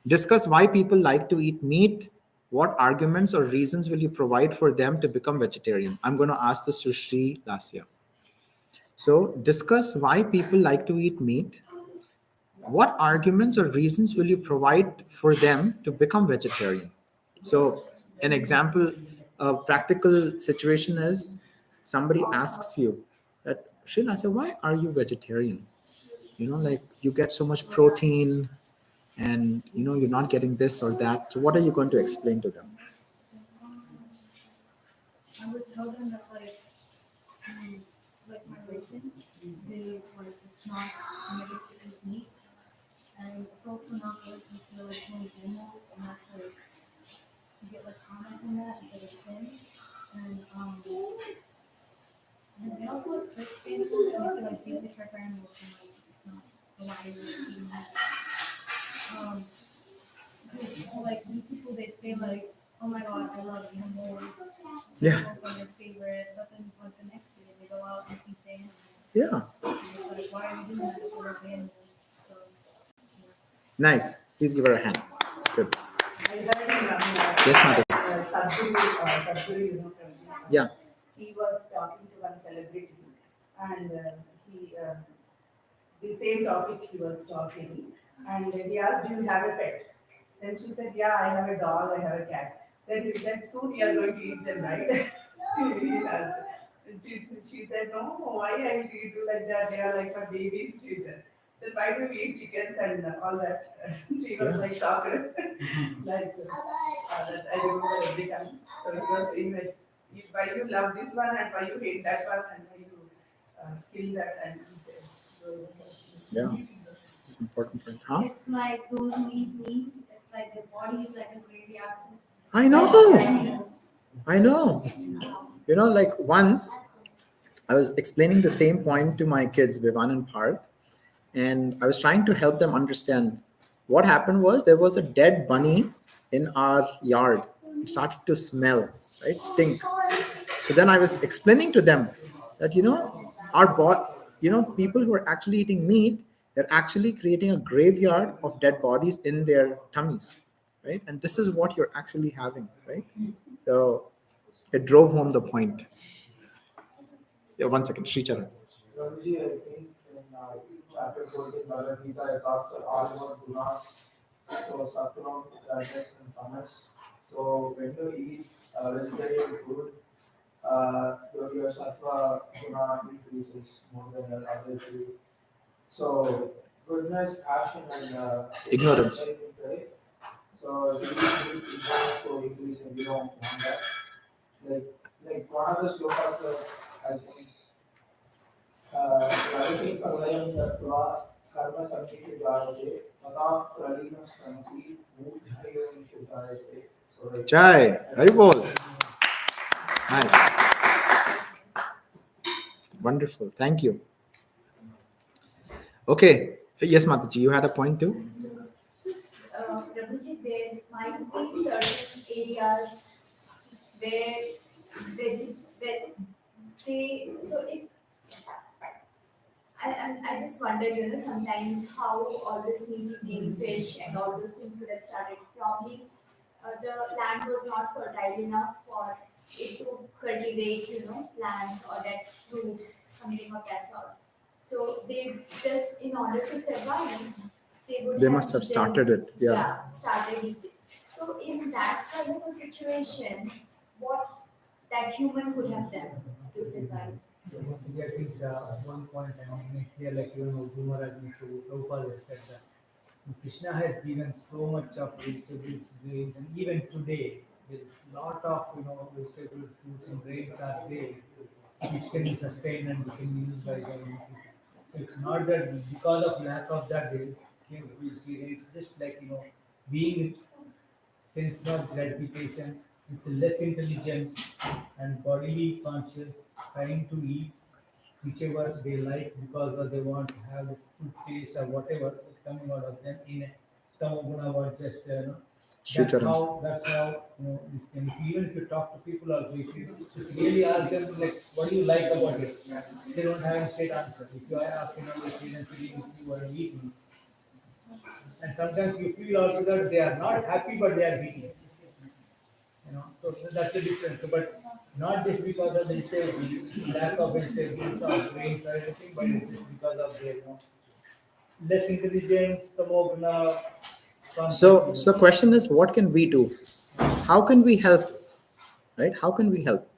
Discuss why people like to eat meat. What arguments or reasons will you provide for them to become vegetarian? I'm going to ask this to Sri Lasya. So discuss why people like to eat meat. What arguments or reasons will you provide for them to become vegetarian? So an example, a practical situation is somebody asks you that, Sri Lasya, why are you vegetarian? You get so much protein and you're not getting this or that. So what are you going to explain to them? I would tell them that my religion, they it's not permitted to eat meat, and it's also not good to feel animals, and that's to get comment on that because of sin. And they also explain to them that they feel care for animals and it's not allowing them to eat meat. These people, they say oh my god, I love animals. Yeah. Animals are their favorite, but then the next day they go about it, he's saying. Yeah. Why are you doing that? So, Nice. Please give her a hand. It's good. Yes, Mother. Sadhguru, Yeah. he was talking to one celebrity, and the same topic he was talking, and he asked, "Do you have a pet?" Then she said, "Yeah, I have a dog, I have a cat." Then he said, "Soon you are going to eat them, right?" He asked. And she said, "No, why I will you do like that? They are like my babies," she said. Then why do we eat chickens and all that? She was like shocked. Like that I remember every time. So he was saying like, why you love this one and why you hate that one and why you kill that and eat it. Yeah. It's important point. Huh? It's like those who eat meat, it's like their body is like a graveyard. I know. I know. You know, like once I was explaining the same point to my kids, Vivan and Parth, and I was trying to help them understand what happened was there was a dead bunny in our yard. It started to smell, right? Stink. So then I was explaining to them that, people who are actually eating meat, they're actually creating a graveyard of dead bodies in their tummies, right? And this is what you're actually having, right? So it drove home the point. Yeah, 1 second, Sri Charan. Prabhuji, I think in chapter 14 Bhagavad Gita, it talks all about gunas, so sattvam, rajas, and tamas. So when you eat vegetarian food, your sattva guna increases more than the other two. So goodness, passion, and Ignorance. right? So we need ignorance to increase, and we don't want that. Like one of the slokas, I think. Rajasi Parvayam Tattva Karma Samiti Jayate Tata Pralina Samasi Mudhayo Shudayate. So Chai, Haribol. Nice. Wonderful. Thank you. Okay. Yes, Mataji, you had a point too? Prabhuji, there might be certain areas where so if I just wonder, sometimes how all this meat eating fish and all those things would have started. Probably the land was not fertile enough for it to cultivate, plants or that fruits, something of that sort. So they just, in order to survive, They must have started it. Yeah. Started eating. So in that kind of a situation, what that human could have done to survive? I think at one point I make clear, like Guru Maharaj Prabhupada said that Krishna has given so much of vegetables, grains, and even today there is a lot of vegetables, fruits, and grains are there which can be sustained and can be used by the people. So it's not that because of lack of that they came to vegetarian. It's just like being sense of gratification with less intelligence and bodily conscious, trying to eat whichever they like because they want to have the food taste or whatever is coming out of them in a tamoguna or just that's how this can even if you talk to people also if you just really ask them like what do you like about it, they don't have a straight answer. If you ask if you are eating, and sometimes you feel also that they are not happy but they are eating. So that's the difference. But not just because of the lack of vegetables or grains or anything, but it's just because of their less intelligence, tamoguna. So question is, what can we do? How can we help? Right? How can we help?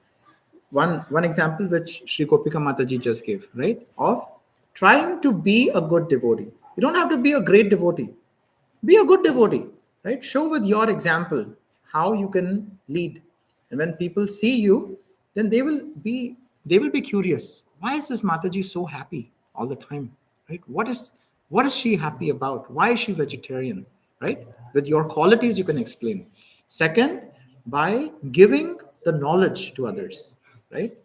One example which Sri Kopika Mataji just gave, right? Of trying to be a good devotee. You don't have to be a great devotee. Be a good devotee, right? Show with your example how you can lead. And when people see you, then they will be curious. Why is this Mataji so happy all the time? Right? What is she happy about? Why is she vegetarian? Right? With your qualities, you can explain. Second, by giving the knowledge to others, right?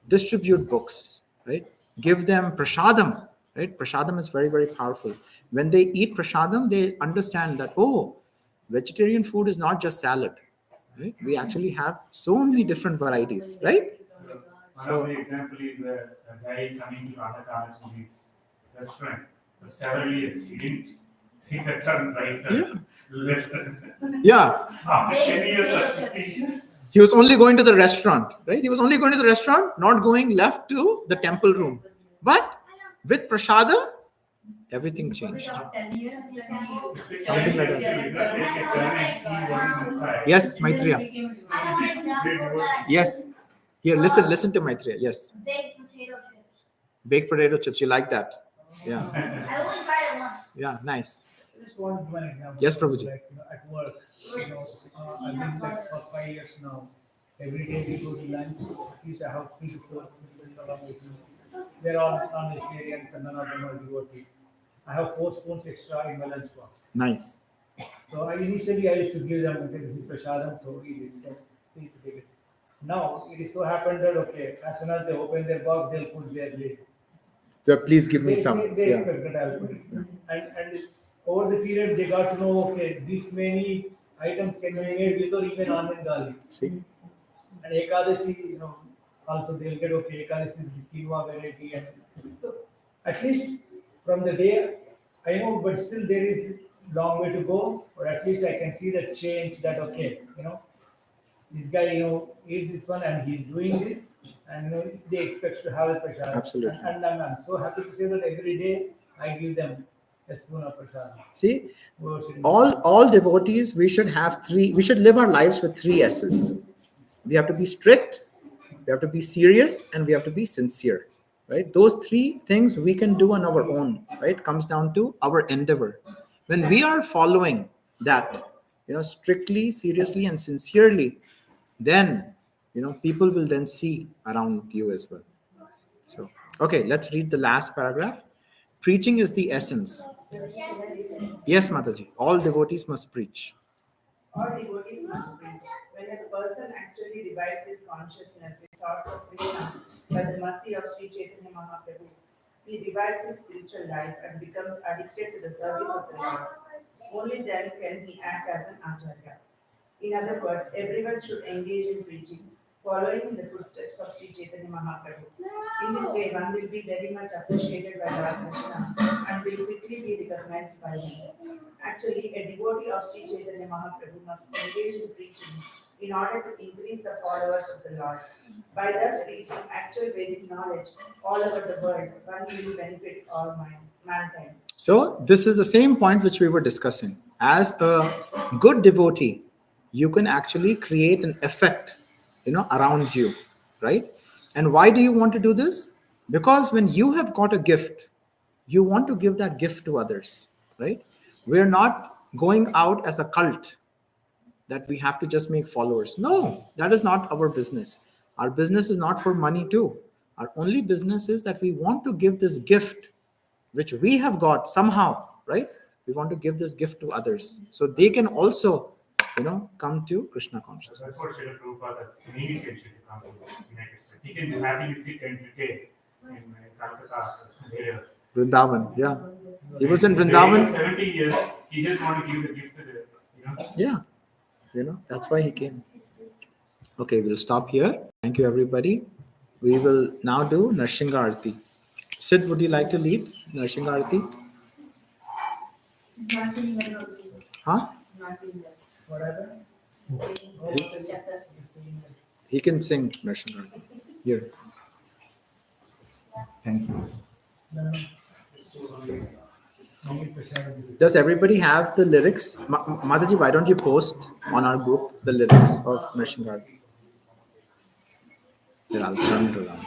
Distribute books, right? Give them prasadam, right? Prasadam is very, very powerful. When they eat prasadam, they understand that, oh, vegetarian food is not just salad, right? We actually have so many different varieties, right? One of the example is a guy coming to Ranakaraj in his restaurant for several years. He didn't take a turn right turn, left turn. Yeah. After 10 years or 15 years. He was only going to the restaurant, right? He was only going to the restaurant, not going left to the temple room. But with prasadam, everything changed. Something like that. Yes, Maitreya. Yes. Here, listen to Maitreya. Yes. Baked potato chips. Baked potato chips. You like that? Yeah. I only tried it once. Yeah, nice. I just want to give an example. Yes, Prabhuji. Like, at work, I've been like for 5 years now. Every day we go to lunch. At least I have 3 to 4 people along with me. They're all non-vegetarians and none of them are devotees. I have 4 spoons extra in my lunch box. Nice. So initially I used to give them prasadam, so easy. Take it. Now it is so happened that as soon as they open their box, they'll put their lid. So please give me some. They Yeah. expect that I'll put it. And over the period, they got to know, these many items can be made without even onion garlic. See? And Ekadashi, also they'll get, Ekadashi is quinoa variety. And so at least from the day, I know, but still there is long way to go, or at least I can see the change that, this guy, eats this one and he's doing this, and they expect to have the prasad. Absolutely. And I'm so happy to say that every day I give them a spoon of prasad. See, all devotees, we should live our lives with 3 S's. We have to be strict, we have to be serious, and we have to be sincere. Right? Those 3 things we can do on our own. Right? Comes down to our endeavor. When we are following that, strictly, seriously, and sincerely, then people will then see around you as well. So, okay, let's read the last paragraph. Preaching is the essence. Yes, Mataji. All devotees must preach. All devotees must preach. When a person actually revives his consciousness with thoughts of Krishna by the mercy of Sri Chaitanya Mahaprabhu, he revives his spiritual life and becomes addicted to the service of the Lord. Only then can he act as an acharya. In other words, everyone should engage in preaching, following in the footsteps of Sri Chaitanya Mahaprabhu. In this way, one will be very much appreciated by Lord Krishna and will quickly be recognized by him. Actually, a devotee of Sri Chaitanya Mahaprabhu must engage in preaching in order to increase the followers of the Lord. By thus preaching actual Vedic knowledge all over the world, one will benefit all mankind. So, this is the same point which we were discussing. As a good devotee, you can actually create an effect, around you, right? And why do you want to do this? Because when you have got a gift, you want to give that gift to others, right? We're not going out as a cult that we have to just make followers. No, that is not our business. Our business is not for money too. Our only business is that we want to give this gift, which we have got somehow, right? We want to give this gift to others so they can also come to Krishna consciousness. That's what Srila Prabhupada has initiated to come to the United States. He can happily sit and meditate in Calcutta later. Vrindavan, yeah. He was in Vrindavan. 70 years, he just want to give the gift to the, Yeah, that's why he came. Okay, we'll stop here. Thank you, everybody. We will now do Narshinga Arati. Sid, would you like to lead Narshinga Arati? Huh? He can sing Narshinga Arati. Here. Thank you. Does everybody have the lyrics? Mataji, why don't you post on our group the lyrics of Narshinga Arati? Then I'll turn it around.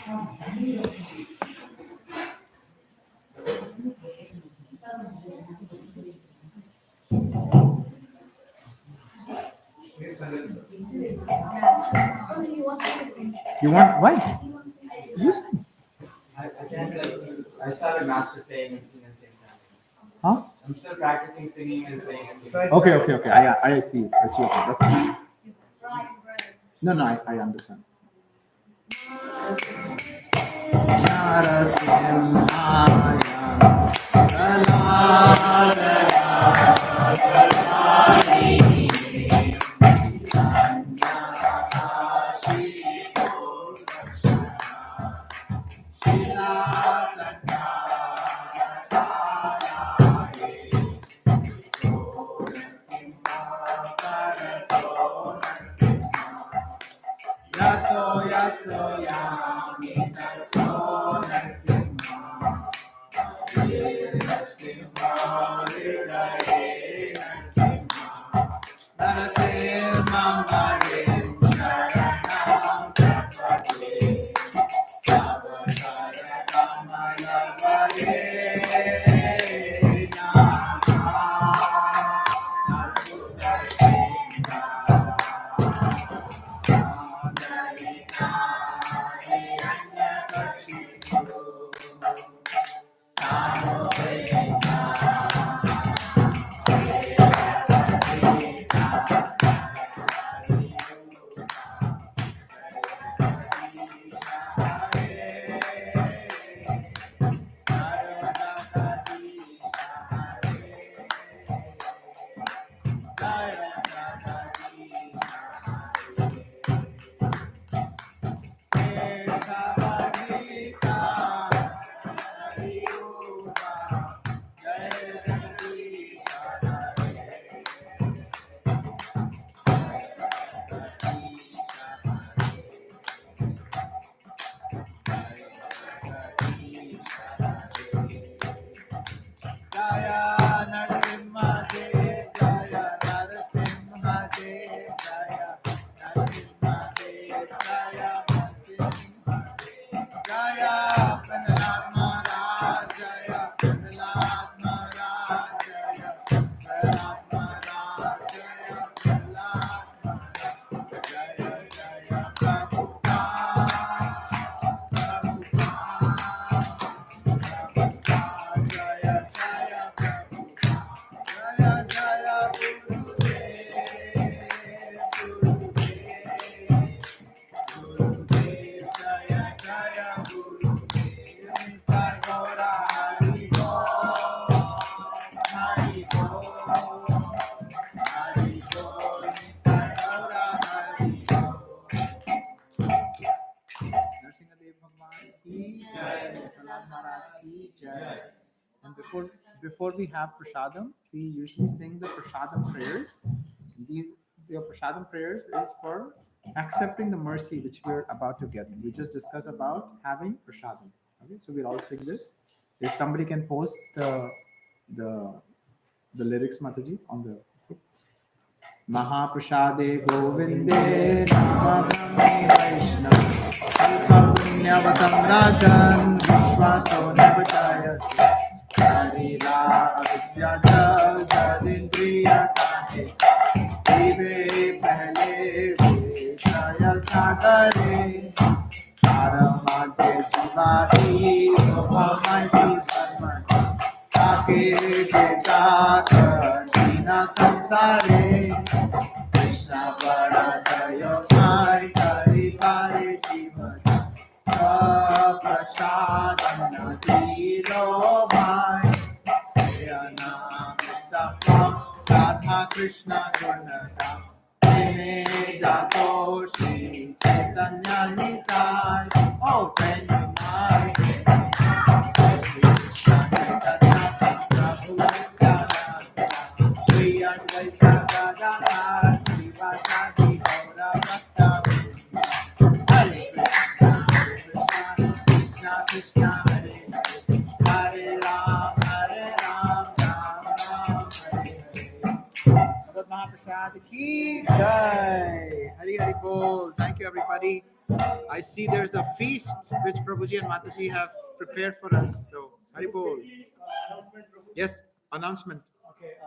You want what? You sing. I started master playing and singing at the same time. Huh? I'm still practicing singing and playing at the same time. Okay. I see. I see. Okay. No, I understand. And before we have prasadam, we usually sing the prasadam prayers. These your prasadam prayers is for accepting the mercy which we're about to get. We just discussed about having prasadam. Okay, so we'll all sing this. If somebody can post the the lyrics, Mataji, on the Mahaprasade Govinde Namagami Vaishnav Punyavatam Rajan Vishwaso Navachayat Harila Vidyata Jarindriya Kate Dive Pehle Vishaya Sagare Aramadya Jivati Sobhamaisi Dharma Ake Jeta Dina Samsare Krishna Paradayo Mai Kari Pare Jivan Prasad Natiro Mai Yanam Radha Krishna Gunata Ene Jato Shri Chaitanya Nitai Oh Chaitanya Mahaprasad ki jai. Hari Hari Bol. Thank you, everybody. I see there's a feast which Prabhuji and Mataji have prepared for us. So, Hari Bol. Yes, announcement. Okay.